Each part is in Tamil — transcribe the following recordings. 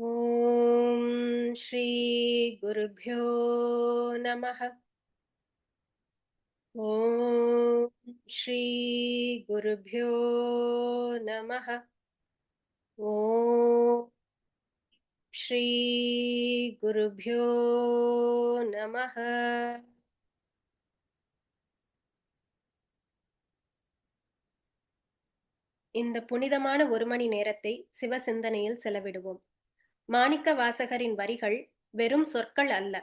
ॐ श्री गुरुभ्यो नमः। ॐ श्री गुरुभ्यो नमः। ॐ श्री गुरुभ्यो नमः। இந்த புனிதமான ஒரு மணி நேரத்தை சிவ சிந்தனையில் செலவிடுவோம். மாணிக்க வாசகரின் வரிகள் வெறும் சொற்கள் அல்ல,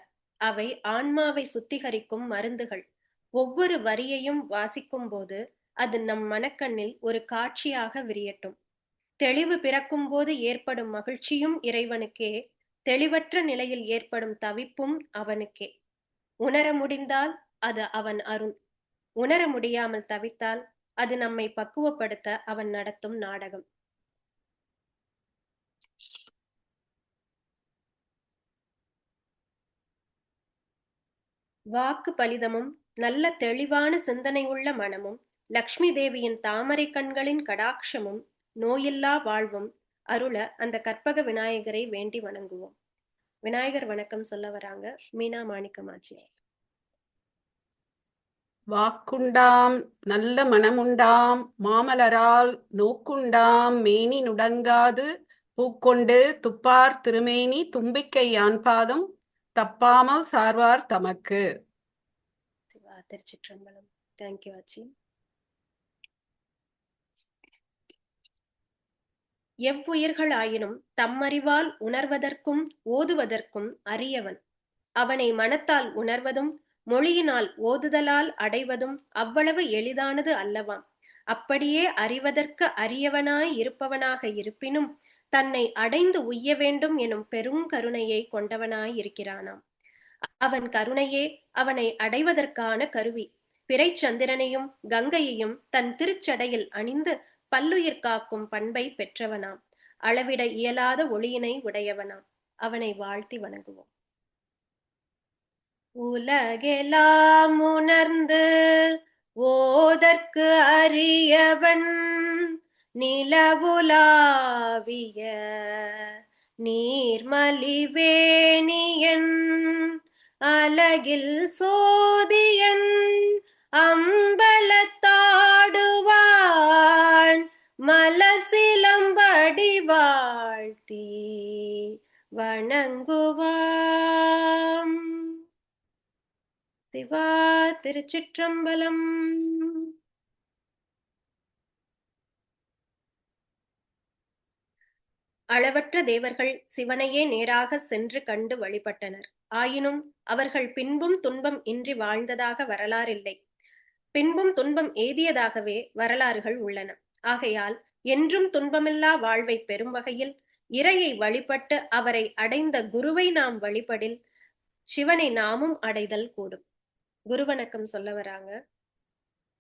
அவை ஆன்மாவை சுத்திகரிக்கும் மருந்துகள். ஒவ்வொரு வரியையும் வாசிக்கும் போது அது நம் மனக்கண்ணில் ஒரு காட்சியாக விரியட்டும். தெளிவு பிறக்கும் போது ஏற்படும் மகிழ்ச்சியும் இறைவனுக்கே, தெளிவற்ற நிலையில் ஏற்படும் தவிப்பும் அவனுக்கே. உணர முடிந்தால் அது அவன் அருள், உணர முடியாமல் தவித்தால் அது நம்மை பக்குவப்படுத்த அவன் நடத்தும் நாடகம். வாக்கு பலிதமும் நல்ல தெளிவான சிந்தனையுள்ள மனமும் லக்ஷ்மி தேவியின் தாமரை கண்களின் கடாட்சமும் நோயில்லா வாழ்வும் அருள அந்த கற்பக விநாயகரை வேண்டி வணங்குவோம். விநாயகர் வணக்கம் சொல்ல வராங்க மீனா மாணிக்கமாச்சி. வாக்குண்டாம் நல்ல மனமுண்டாம் மாமலரால் நோக்குண்டாம் மேனி நுடங்காது பூக்கொண்டு துப்பார் திருமேனி தும்பிக்கை யான்பாதம் தப்பாமல் சார்வார் தமக்கு. சிவா திருச்சிற்றம்பலம். தேங்க்யூ ஆச்சி. எவ்வுயிர்கள் ஆயினும் தம்மறிவால் உணர்வதற்கும் ஓதுவதற்கும் அரியவன். அவனை மனத்தால் உணர்வதும் மொழியினால் ஓதுதலால் அடைவதும் அவ்வளவு எளிதானது அல்லவாம். அப்படியே அறிவதற்கு அரியவனாய் இருப்பவனாக இருப்பினும் தன்னை அடைந்து உய்ய வேண்டும் எனும் பெரும் கருணையை கொண்டவனாய் இருக்கிறானாம். அவன் கருணையே அவனை அடைவதற்கான கருவி. பிறைச்சந்திரனையும் கங்கையையும் தன் திருச்சடையில் அணிந்து பல்லுயிர் காக்கும் பண்பை பெற்றவனாம். அளவிட இயலாத ஒளியினை உடையவனாம். அவனை வாழ்த்தி வணங்குவோம். உலகெல்லாம் உணர்ந்து ஓதற்கு அரியவன் நிலவுலாவிய நீர்மலிவேணியன் அலகில் சோதியன் அம்பலத்தாடுவான் மலசிலம்படி வாழ்த்தி வணங்குவாம். சிவா திருச்சிற்றம்பலம். அளவற்ற தேவர்கள் சிவனையே நேராக சென்று கண்டு வழிபட்டனர். ஆயினும் அவர்கள் பின்பும் துன்பம் இன்றி வாழ்ந்ததாக வரலாறில்லை. பின்பும் துன்பம் எய்தியதாகவே வரலாறுகள் உள்ளன. ஆகையால் என்றும் துன்பமில்லா வாழ்வை பெறும் வகையில் இறையை வழிபட்டு அவரை அடைந்த குருவை நாம் வழிபடில் சிவனை நாமும் அடைதல் கூடும். குருவணக்கம் சொல்ல வராங்க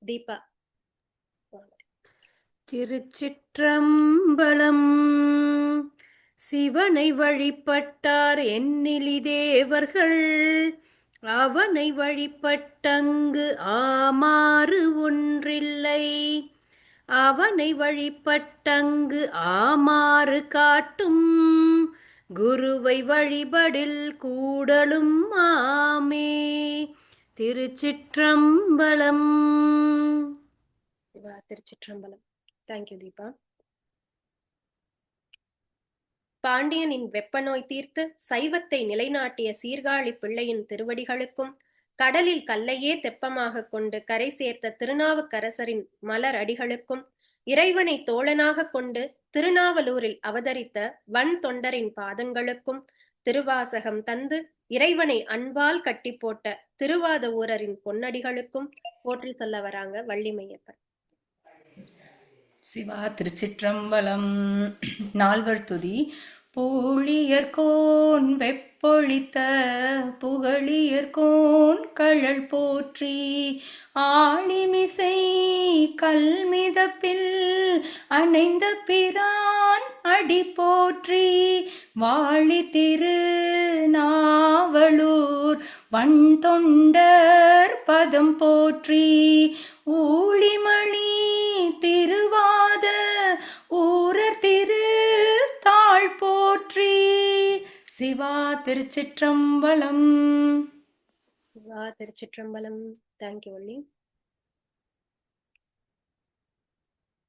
தீபா. திருச்சிற்றம்பலம். சிவனை வழிபட்டார் எண்ணிலி தேவர்கள், அவனை வழிபட்டங்கு ஆமாறு ஒன்றில்லை. அவனை வழிபட்டங்கு ஆமாறு காட்டும் குருவை வழிபடில் கூடலும் ஆமே. திருச்சிற்றம்பலம். திருச்சிற்றம்பலம். தேங்க்யூ தீபா. பாண்டியனின் வெப்ப நோய் தீர்த்து சைவத்தை நிலைநாட்டிய சீர்காழி பிள்ளையின் திருவடிகளுக்கும், கடலில் கல்லையே தெப்பமாக கொண்டு கரை சேர்த்த திருநாவுக்கரசரின் மலர் அடிகளுக்கும், இறைவனை தோழனாக கொண்டு திருநாவலூரில் அவதரித்த வன் தொண்டரின் பாதங்களுக்கும், திருவாசகம் தந்து இறைவனை அன்பால் கட்டி போட்ட திருவாத ஊரரின் பொன்னடிகளுக்கும் போற்றி சொல்ல வராங்க வள்ளிமையப்பன். சிவா திருச்சிற்றம்பலம். நால்வர் துதி. பூழியர்கோன் வெப்பொழித்த புகழியர்கோன் கழல் போற்றி, ஆழிமிசை கல்மிதப்பில் அணைந்த பிரான் அடி போற்றி, வாழி திரு நாவலூர் வன் தொண்டர் பதம் போற்றி, ஊழிமணி திருவாத ஊரர் திரு தாழ் போற்றி, சிவா திருச்சிற்றம்பலம். வா திருச்சிற்றம்பலம். தேங்க்யூ வள்ளி.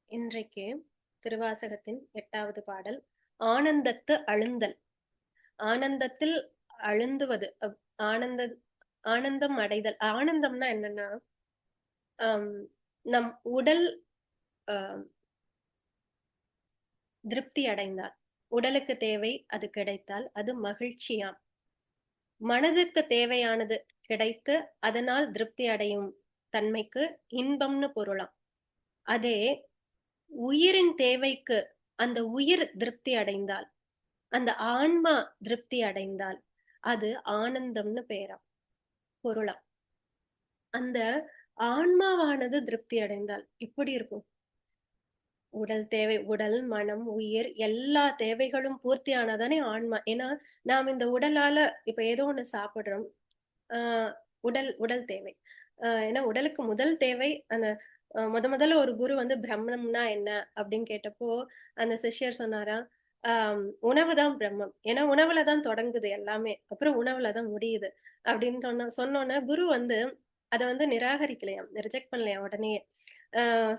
இன்றைக்கு திருவாசகத்தின் 8வது பாடல் ஆனந்தத்து அழுந்தல். ஆனந்தத்தில் அழுந்துவது, ஆனந்தம் அடைதல். ஆனந்தம்னா என்னன்னா, நம் உடல் திருப்தி அடைந்தால், உடலுக்கு தேவை அது கிடைத்தால் அது மகிழ்ச்சியாம். மனதுக்கு தேவையானது கிடைத்து அதனால் திருப்தி அடையும் தன்மைக்கு இன்பம்னு பொருளாம். அதே உயிரின் தேவைக்கு அந்த உயிர் திருப்தி அடைந்தால், அந்த ஆன்மா திருப்தி அடைந்தால் அது ஆனந்தம்னு பெயராம், பொருளாம். அந்த ஆன்மாவானது திருப்தி அடைந்தால் எப்படி இருக்கும்? உடல் தேவை, உடல் மனம் உயிர் எல்லா தேவைகளும் பூர்த்தி ஆனாதானே ஆன்மா. ஏன்னா நாம் இந்த உடலால இப்ப ஏதோ ஒண்ணு சாப்பிடுறோம். உடல் தேவை. ஏன்னா உடலுக்கு முதல் தேவை அந்த முதல்ல ஒரு குரு வந்து பிரம்மம்னா என்ன அப்படின்னு கேட்டப்போ அந்த சிஷ்யர் சொன்னாராம், உணவுதான் பிரம்மம். ஏன்னா உணவுலதான் தொடங்குது எல்லாமே, அப்புறம் உணவுலதான் முடியுது அப்படின்னு சொன்னோன்னே குரு வந்து அதை வந்து நிராகரிக்கலையாம், ரிஜெக்ட் பண்ணலையாம். உடனே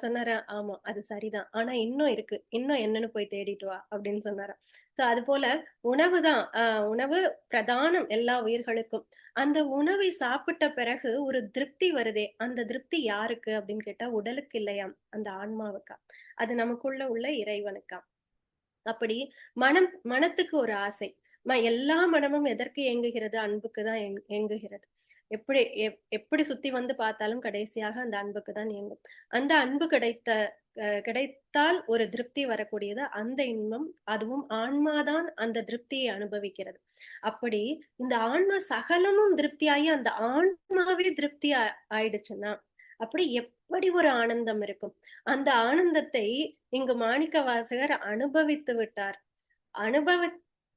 சொன்னாரா, ஆமா அது சரிதான், ஆனா இன்னும் இருக்கு, இன்னும் என்னன்னு போய் தேடிட்டு வா அப்படின்னு சொன்னாராம். சோ அது போல உணவுதான், உணவு பிரதானம் எல்லா உயிர்களுக்கும். அந்த உணவை சாப்பிட்ட பிறகு ஒரு திருப்தி வருதே, அந்த திருப்தி யாருக்கு அப்படின்னு கேட்டா உடலுக்கு இல்லையாம், அந்த ஆன்மாவுக்கா, அது நமக்குள்ள உள்ள இறைவனுக்கா. அப்படி மனத்துக்கு ஒரு ஆசை. எல்லா மனமும் எதற்கு ஏங்குகிறது? அன்புக்குதான் ஏங்குகிறது. எப்படி சுத்தி வந்து பார்த்தாலும் கடைசியாக அந்த அன்புக்கு தான் இயங்கும். அந்த அன்பு கிடைத்தால் ஒரு திருப்தி வரக்கூடியது அந்த இன்பம். அதுவும் ஆன்மாதான் அந்த திருப்தியை அனுபவிக்கிறது. அப்படி இந்த ஆன்மா சகலமும் திருப்தியாகி அந்த ஆன்மாவே திருப்தி ஆயிடுச்சுன்னா அப்படி எப்படி ஒரு ஆனந்தம் இருக்கும்? அந்த ஆனந்தத்தை இங்கு மாணிக்க வாசகர் அனுபவித்து விட்டார்.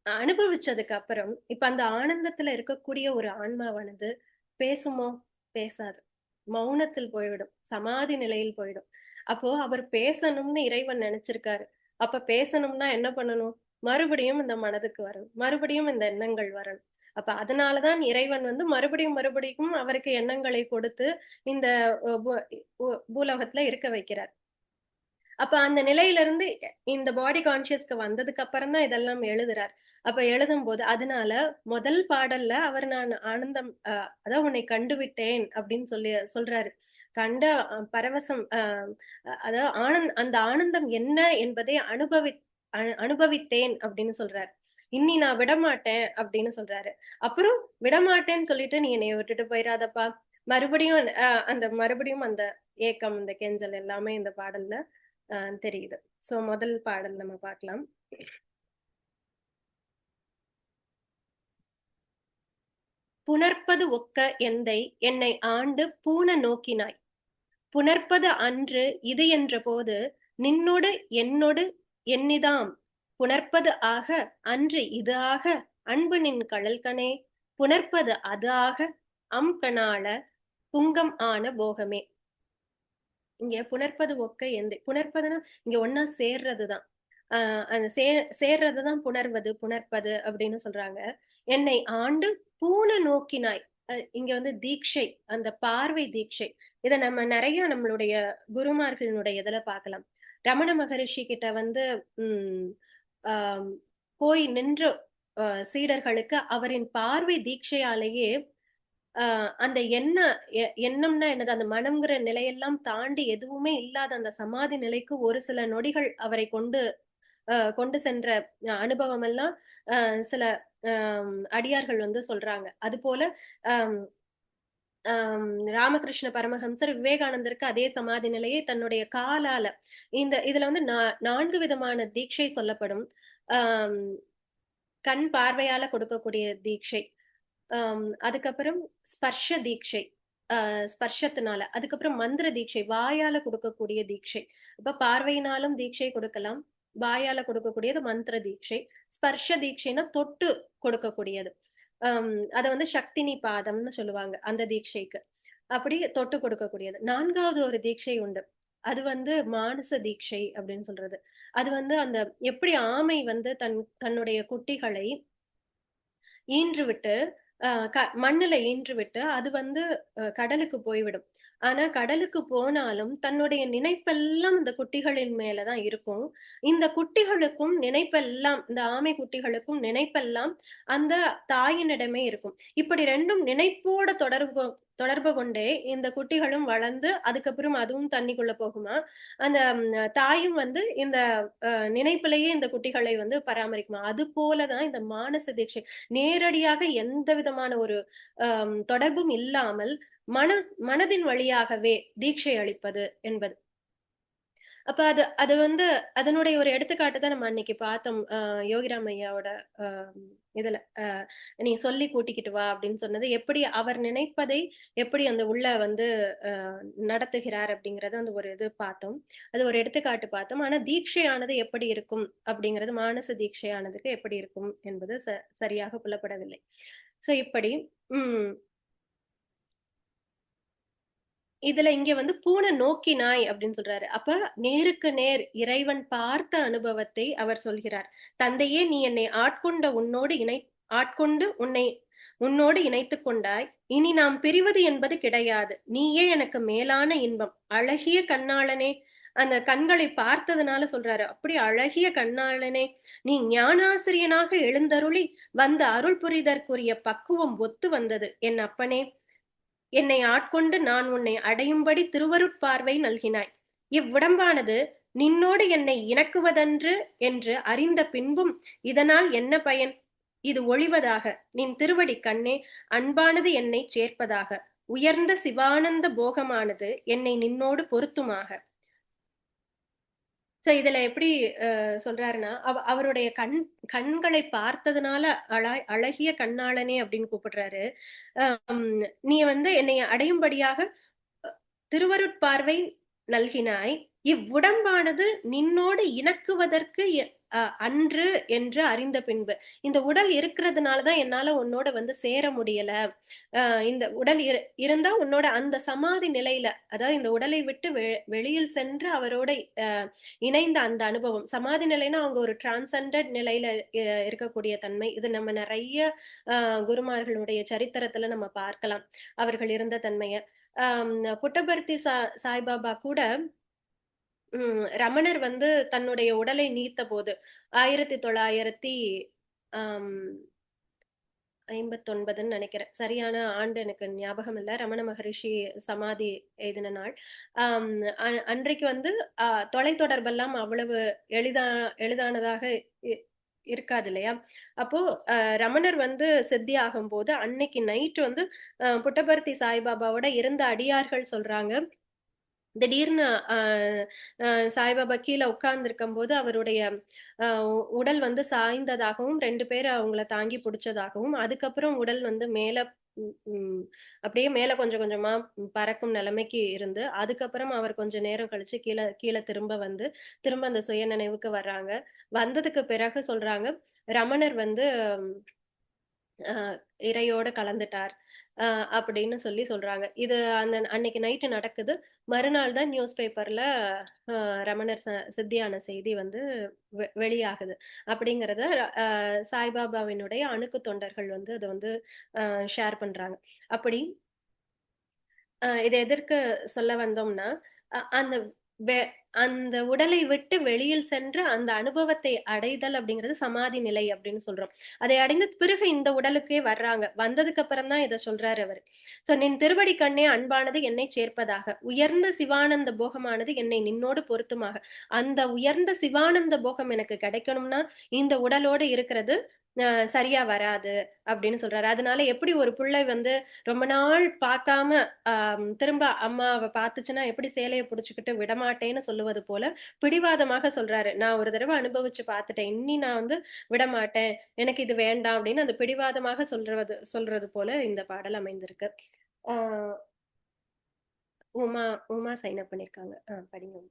அனுபவிச்சதுக்கு அப்புறம் இப்ப அந்த ஆனந்தத்துல இருக்கக்கூடிய ஒரு ஆன்மாவானது பேசுமோ? பேசாது, மௌனத்தில் போய்விடும், சமாதி நிலையில் போயிடும். அப்போ அவர் பேசணும்னு இறைவன் நினைச்சிருக்காரு. அப்ப பேசணும்னா என்ன பண்ணணும்? மறுபடியும் இந்த மனதுக்கு வரணும், மறுபடியும் இந்த எண்ணங்கள் வரணும். அப்ப அதனாலதான் இறைவன் வந்து மறுபடியும் அவருக்கு எண்ணங்களை கொடுத்து இந்த பூலோகத்துல இருக்க வைக்கிறார். அப்ப அந்த நிலையில இருந்து இந்த பாடி கான்சியஸ்க்கு வந்ததுக்கு அப்புறம் தான் இதெல்லாம் எழுதுறார். அப்ப எழுதும் போது அதனால முதல் பாடல்ல அவர் நான் ஆனந்தம் அதான் உன்னை கண்டுவிட்டேன் அப்படின்னு சொல்றாரு. கண்ட பரவசம் அதாவது அந்த ஆனந்தம் என்ன என்பதை அனுபவித்தேன் அப்படின்னு சொல்றாரு. இன்னி நான் விடமாட்டேன் அப்படின்னு சொல்றாரு. அப்புறம் விடமாட்டேன்னு சொல்லிட்டு நீ என்னைய விட்டுட்டு போயிடாதப்பா, மறுபடியும் அந்த ஏக்கம், இந்த கெஞ்சல் எல்லாமே இந்த பாடல்ல தெரியுது. சோ முதல் பாடல் நம்ம பார்க்கலாம். புணர்ப்பது ஒக்க எந்தை என்னை ஆண்டு பூன நோக்கினாய், புணர்ப்பது அன்று இது என்ற போது நின்னோடு என்னோடு எண்ணிதாம், புணர்ப்பது ஆக அன்று இது ஆக அன்பு நின் கழல்கனே, புணர்ப்பது அது ஆக அம்கணாள புங்கம் ஆன போகமே. இங்க புணர்ப்பது ஒக்க எந்தை, புணர்ப்பதுன்னா இங்க ஒன்னா சேர்றதுதான். அந்த சேர்றதுதான் புணர்ப்பது அப்படின்னு சொல்றாங்க. என்னை ஆண்டு பூன நோக்கினாய். இங்க வந்து தீட்சை, அந்த பார்வை தீட்சை. இத நம்ம நிறைய நம்மளுடைய குருமார்களுடைய இதுல பார்க்கலாம். ரமண மகரிஷி கிட்ட வந்து போய் நின்ற சீடர்களுக்கு அவரின் பார்வை தீட்சையாலேயே அந்த எண்ணம்னா என்னது, அந்த மனம்ங்கிற நிலையெல்லாம் தாண்டி எதுவுமே இல்லாத அந்த சமாதி நிலைக்கு ஒரு சில நொடிகள் அவரை கொண்டு சென்ற அனுபவம் எல்லாம் சில அடியார்கள் வந்து சொல்றாங்க. அது போல ராமகிருஷ்ண பரமஹம்சர் விவேகானந்தருக்கு அதே சமாதி நிலையை தன்னுடைய காலால இதுல வந்து 4 விதமான தீட்சை சொல்லப்படும். கண் பார்வையால கொடுக்கக்கூடிய தீட்சை, அதுக்கப்புறம் ஸ்பர்ஷ தீட்சை, ஸ்பர்ஷத்தினால, அதுக்கப்புறம் மந்திர தீட்சை, வாயால கொடுக்கக்கூடிய தீட்சை. இப்ப பார்வையினாலும் தீட்சை கொடுக்கலாம், வாயால கொடுக்கக்கூடியது மந்திர தீட்சை. ஸ்பர்ஷ தீட்சைனா தொட்டு கொடுக்கக்கூடியது. அத வந்து சக்தினி பாதம்னு சொல்லுவாங்க அந்த தீட்சைக்கு. அப்படி தொட்டு கொடுக்கக்கூடியது. 4வது ஒரு தீட்சை உண்டு, அது வந்து மானச தீட்சை அப்படின்னு சொல்றது. அது வந்து அந்த எப்படி ஆமை வந்து தன்னுடைய குட்டிகளை ஈன்று விட்டு மண்ணுல ஈன்று விட்டு அது வந்து கடலுக்கு போய்விடும். ஆனா கடலுக்கு போனாலும் தன்னுடைய நினைப்பெல்லாம் இந்த குட்டிகளின் மேல தான் இருக்கும். இந்த குட்டிகளுக்கும் நினைப்பெல்லாம் இந்த ஆமை குட்டிகளுக்கும் நினைப்பெல்லாம் அந்த தாயினிடமே இருக்கும். இப்படி 2ம் நினைப்போட தொடர்பு கொண்டே இந்த குட்டிகளும் வளர்ந்து அதுக்கப்புறம் அதுவும் தண்ணிக்குள்ள போகுமா? அந்த தாயும் வந்து இந்த நினைப்பிலேயே இந்த குட்டிகளை வந்து பராமரிக்குமா? அதுபோல தான் இந்த மானச தீட்சை. நேரடியாக எந்த விதமான ஒரு தொடர்பும் இல்லாமல் மனதின் வழியாகவே தீட்சை அளிப்பது என்பது. அப்ப அது அது வந்து அதனுடைய ஒரு எடுத்துக்காட்டு தான் நம்ம அன்னைக்கு பார்த்தோம். யோகிராம் ஐயாவோட அ இதுல. "நீ சொல்லி கூட்டிக்கிட்டு வா" அப்படின்னு சொன்னது. எப்படி அவர் நினைப்பதை எப்படி அந்த உள்ள வந்து அ நடத்துகிறார் அப்படிங்கிறத அந்த ஒரு இது பார்த்தோம். அது ஒரு எடுத்துக்காட்டு பார்த்தோம். ஆனா தீட்சையானது எப்படி இருக்கும் அப்படிங்கிறது மானச தீட்சையானதுக்கு எப்படி இருக்கும் என்பது சரியாக புலப்படவில்லை. ஸோ இப்படி ம். இதுல இங்க வந்து பூனை நோக்கினாய் அப்படின்னு சொல்றாரு. அப்ப நேருக்கு நேர் இறைவன் பார்த்த அனுபவத்தை அவர் சொல்கிறார். தந்தையே நீ என்னை ஆட்கொண்டு உன்னோடு இணைத்துக் கொண்டாய். இனி நாம் பிரிவது என்பது கிடையாது. நீயே எனக்கு மேலான இன்பம். அழகிய கண்ணாளனே, அந்த கண்களை பார்த்ததுனால சொல்றாரு. அப்படி அழகிய கண்ணாளனே, நீ ஞானாசிரியனாக எழுந்தருளி வந்த அருள் புரிதற்குரிய பக்குவம் ஒத்து வந்தது. என் அப்பனே, என்னை ஆட்கொண்டு நான் உன்னை அடையும்படி திருவருட்பார்வை நல்கினாய். இவ்வுடம்பானது நின்னோடு என்னை இணக்குவதன்று என்று அறிந்த பின்பும் இதனால் என்ன பயன்? இது ஒழிவதாக. நின் திருவடி கண்ணே, அன்பானது என்னை சேர்ப்பதாக. உயர்ந்த சிவானந்த போகமானது என்னை நின்னோடு பொருத்துமாக. சோ இதுல எப்படி சொல்றாருன்னா, அவருடைய கண்களை பார்த்ததுனால அழகிய கண்ணாளனே அப்படின்னு கூப்பிடுறாரு. நீ வந்து என்னை அடையும்படியாக திருவருட்பார்வை நல்கினாய். இவ்வுடம்பானது நின்னோடு இணக்குவதற்கு அன்று என்று அறிந்த பின்பு. இந்த உடல் இருக்கிறதுனாலதான் என்னால உன்னோட வந்து சேர முடியல. இந்த உடல் இருந்தா உன்னோட அந்த சமாதி நிலையில, அதாவது இந்த உடலை விட்டு வெளியில் சென்று அவரோட இணைந்த அந்த அனுபவம். சமாதி நிலைன்னா அவங்க ஒரு டிரான்செண்டட் நிலையில இருக்கக்கூடிய தன்மை. இது நம்ம நிறைய குருமார்களுடைய சரித்திரத்துல நம்ம பார்க்கலாம் அவர்கள் இருந்த தன்மைய. புட்டபர்த்தி சாய்பாபா கூட ரமணர் வந்து தன்னுடைய உடலை நீத்த போது 1959 நினைக்கிறேன். சரியான ஆண்டு எனக்கு ஞாபகம் இல்ல. ரமண மகரிஷி சமாதி எய்தின நாள். அன்றைக்கு வந்து தொலைத்தொடர்பெல்லாம் அவ்வளவு எளிதானதாக இருக்காது இல்லையா? அப்போ ரமணர் வந்து சித்தி ஆகும் போது அன்னைக்கு நைட் வந்து புட்டபர்த்தி சாய்பாபாவோட இருந்த அடியார்கள் சொல்றாங்க, திடீர்னு சாய்பாபா கீழே உட்கார்ந்திருக்கும் போது அவருடைய உடல் வந்து சாய்ந்ததாகவும் 2 பேர் அவங்கள தாங்கி பிடிச்சதாகவும், அதுக்கப்புறம் உடல் வந்து மேல அப்படியே மேல கொஞ்சம் கொஞ்சமா பறக்கும் நிலைமைக்கு இருந்து, அதுக்கப்புறம் அவர் கொஞ்ச நேரம் கழிச்சு கீழே திரும்ப அந்த சுய நினைவுக்கு வர்றாங்க. வந்ததுக்கு பிறகு சொல்றாங்க, ரமணர் வந்து இறையோட கலந்துட்டார் அப்படின்னு சொல்றாங்க. இது அன்னைக்கு நைட்டு நடக்குது. மறுநாள் தான் நியூஸ் பேப்பர்ல ரமணர் சித்தியான செய்தி வந்து வெளியாகுது. அப்படிங்கிறத சாய்பாபாவினுடைய அணுக்கு தொண்டர்கள் வந்து அதை வந்து ஷேர் பண்றாங்க. அப்படி இதை எதற்கு சொல்ல வந்தோம்னா, அந்த அந்த உடலை விட்டு வெளியில் சென்று அந்த அனுபவத்தை அடைதல் அப்படிங்கிறது சமாதி நிலை அப்படின்னு சொல்றோம். அதை அடைந்த பிறகு இந்த உடலுக்கே வர்றாங்க. வந்ததுக்கு அப்புறம் தான் இதை சொல்றாரு அவரு. சோ நின் திருவடி கண்ணே அன்பானது என்னை சேர்ப்பதாக. உயர்ந்த சிவானந்த போகமானது என்னை நின்னோடு பொருத்துமாக. அந்த உயர்ந்த சிவானந்த போகம் எனக்கு கிடைக்கணும்னா இந்த உடலோடு இருக்கிறது சரியா வராது அப்படின்னு சொல்றாரு. அதனால எப்படி ஒரு பிள்ளை வந்து ரொம்ப நாள் பார்க்காம திரும்ப அம்மாவை பார்த்துச்சுன்னா எப்படி சேலையை புடிச்சுக்கிட்டு விடமாட்டேன்னு சொல்லுவது போல பிடிவாதமாக சொல்றாரு. நான் ஒரு தடவை அனுபவிச்சு பார்த்துட்டேன், இனி நான் வந்து விடமாட்டேன், எனக்கு இது வேண்டாம் அப்படின்னு அந்த பிடிவாதமாக சொல்றது போல இந்த பாடல் அமைந்திருக்கு. உமா சைன் அப் பண்ணிருக்காங்க. படிங்க.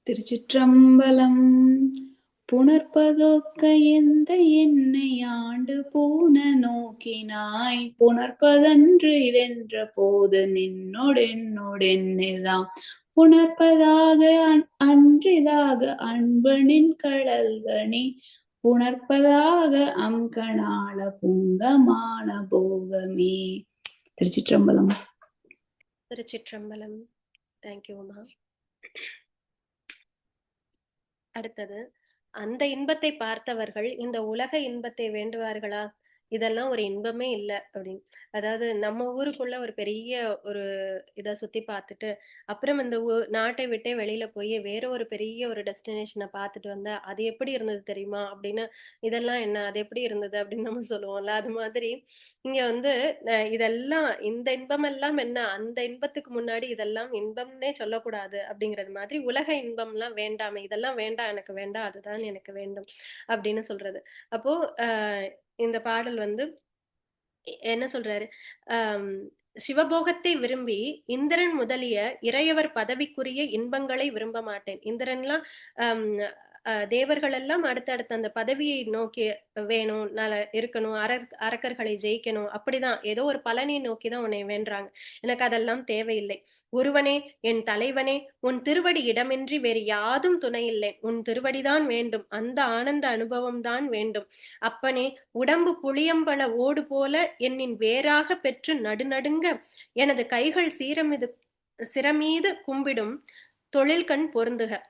திருச்சிற்றம்பலம். புணர்ப்பதொக்க எந்த என்னை ஆண்டு பூன நோக்கினாய், புணர்ப்பதன்று இதென்ற போது நின்னோடென்னோடென்னைதாம் புணர்ப்பதாக அன்றிதாக அன்பனின் கடல்கனி புணர்ப்பதாக அம்கணாள புங்கமான போகமே. திருச்சிற்றம்பலம். திருச்சிற்றம்பலம். தேங்க்யூ உமா. அடுத்தது, அந்த இன்பத்தை பார்த்தவர்கள் இந்த உலக இன்பத்தை வேண்டுவார்களா? இதெல்லாம் ஒரு இன்பமே இல்ல அப்படின்னு. அதாவது நம்ம ஊருக்குள்ள ஒரு பெரிய ஒரு இத சுத்தி பார்த்துட்டு, அப்புறம் இந்த நாட்டை விட்டே வெளியில போய் வேற ஒரு பெரிய ஒரு டெஸ்டினேஷனை பார்த்துட்டு வந்தா அது எப்படி இருந்தது தெரியுமா அப்படின்னு, இதெல்லாம் என்ன அது எப்படி இருந்தது அப்படின்னு நம்ம சொல்லுவோம்ல. அது மாதிரி இங்க வந்து இதெல்லாம் இந்த இன்பம் எல்லாம் என்ன, அந்த இன்பத்துக்கு முன்னாடி இதெல்லாம் இன்பம்னே சொல்லக்கூடாது அப்படிங்கிறது மாதிரி உலக இன்பம்லாம் வேண்டாமே, இதெல்லாம் வேண்டாம், எனக்கு வேண்டாம், அதுதான் எனக்கு வேண்டும் அப்படின்னு சொல்றது. அப்போ இந்த பாடல் வந்து என்ன சொல்றாரு? ஆம், சிவபோகத்தை விரும்பி இந்திரன் முதலிய இறையவர் பதவிக்குரிய இன்பங்களை விரும்ப மாட்டேன். இந்திரன்லாம் ஆம், தேவர்கள் எல்லாம் அடுத்தடுத்த அந்த பதவியை நோக்கி வேணும், இருக்கணும், அரக்கர்களை ஜெயிக்கணும், அப்படிதான் ஏதோ ஒரு பலனை நோக்கிதான் உன்னை வேண்டுறாங்க. எனக்கு அதெல்லாம் தேவையில்லை. ஒருவனே, என் தலைவனே, உன் திருவடி இடமின்றி வேறு யாதும் துணை இல்லை. உன் திருவடிதான் வேண்டும், அந்த ஆனந்த அனுபவம் தான் வேண்டும். அப்பனே, உடம்பு புளியம்பல ஓடு போல என்னின் வேறாக பெற்று நடுநடுங்க எனது கைகள் சிரமீது கும்பிடும் தொழில்கண் பொருந்துக.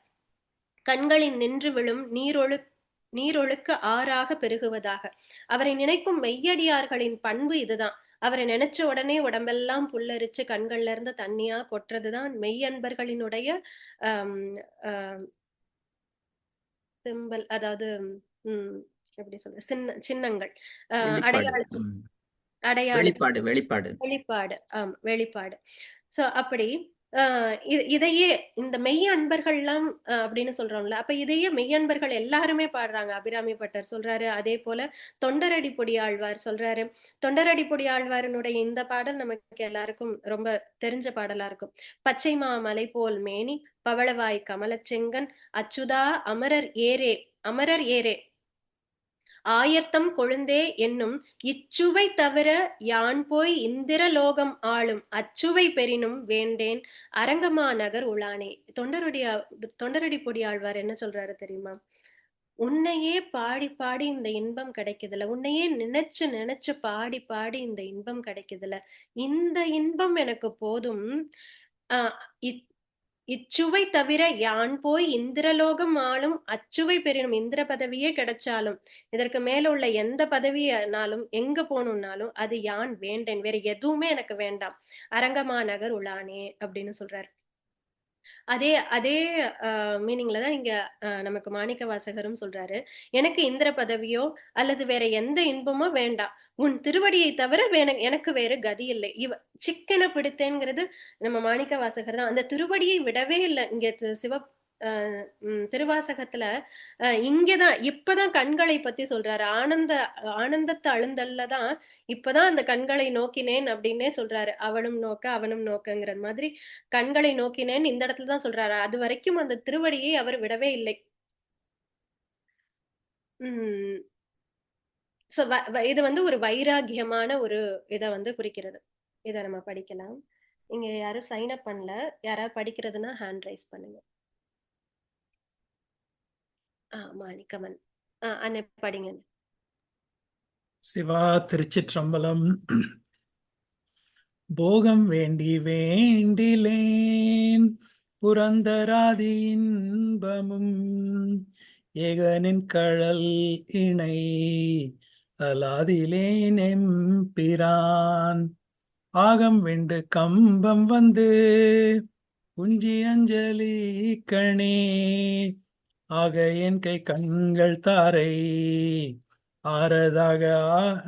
கண்களின் நின்று விழும் நீரொழுக்க ஆறாக பெருகுவதாக. அவரை நினைக்கும் மெய்யடியார்களின் பண்பு இதுதான். அவரை நினைச்ச உடனே உடம்பெல்லாம் புல்லரிச்சு கண்கள்ல இருந்து தண்ணியா கொட்டுறதுதான் மெய்யன்பர்களினுடைய சிம்பல். அதாவது எப்படி சொல்ற, சின்னங்கள், வெளிப்பாடு. வெளிப்பாடு. சோ அப்படி இதையே இந்த மெய் அன்பர்கள்லாம் அப்படின்னு சொல்றோம்ல, அப்ப இதையே மெய்யன்பர்கள் எல்லாருமே பாடுறாங்க. அபிராமி பட்டர் சொல்றாரு, அதே போல தொண்டரடி பொடி ஆழ்வார் சொல்றாரு. தொண்டரடி பொடி ஆழ்வாரனுடைய இந்த பாடல் நமக்கு எல்லாருக்கும் ரொம்ப தெரிஞ்ச பாடலா இருக்கும். பச்சை மாமலை போல் மேனி பவளவாய் கமலச்செங்கன் அச்சுதா அமரர் ஏரே ஆயர்த்தம் கொழுந்தே என்னும் இச்சுவை தவிர யான் போய் இந்திர லோகம் ஆளும் அச்சுவை பெறினும் வேண்டேன் அரங்கமா நகர் உளானே. தொண்டரடி பொடி ஆழ்வார் என்ன சொல்றாரு தெரியுமா? உன்னையே பாடி பாடி இந்த இன்பம் கிடைக்குதுல, உன்னையே நினைச்சு நினைச்சு பாடி பாடி இந்த இன்பம் கிடைக்குதுல, இந்த இன்பம் எனக்கு போதும். இச்சுவை தவிர யான் போய் இந்திரலோகம் ஆளும் அச்சுவை பெறினும், இந்திர பதவியே கிடைச்சாலும், இதற்கு மேல உள்ள எந்த பதவியானாலும், எங்க போகணும்னாலும் அது யான் வேண்டேன், வேற எதுவுமே எனக்கு வேண்டாம், அரங்கமா நகர் உளானே அப்படின்னு சொல்றாரு. அதே அதே மீனிங்ல தான் இங்க நமக்கு மாணிக்க வாசகரும் சொல்றாரு, எனக்கு இந்திர பதவியோ அல்லது வேற எந்த இன்பமோ வேண்டாம், உன் திருவடியை தவிர எனக்கு வேற கதி இல்லை. சிக்கனை பிடித்தேங்கிறது நம்ம மாணிக்க வாசகர் தான். அந்த திருவடியை விடவே இல்லை. இங்க திருவாசகத்துல இங்கதான் இப்பதான் கண்களை பத்தி சொல்றாரு. ஆனந்தத்தை அழுந்தல்லதான் இப்பதான் அந்த கண்களை நோக்கினேன் அப்படின்னே சொல்றாரு. அவனும் நோக்கங்கிற மாதிரி கண்களை நோக்கினேன் இந்த இடத்துலதான் சொல்றாரு. அது வரைக்கும் அந்த திருவடியை அவர் விடவே இல்லை. இது வந்து ஒரு வைராகியமான ஒரு இதை வந்து குறிக்கிறது. இதை நம்ம படிக்கலாம். இங்க யாரும் சைன் அப் பண்ணல, யாராவது படிக்கிறதுனா ஹேண்ட் ரைஸ் பண்ணுங்க. மாணிக்கமன் அண்ணே படிங்க. சிவா திருச்சிற்றம்பலம். போகம் வேண்டி வேண்டிலேன் புரந்தராதி இன்பமும் ஏகனின் கழல் இணை அலாதிலேன் எம்பிரான் ஆகம் வெண்டு கம்பம் வந்து குஞ்சி அஞ்சலி கணே ஆக என் கை கண்கள் தாரை ஆரதாக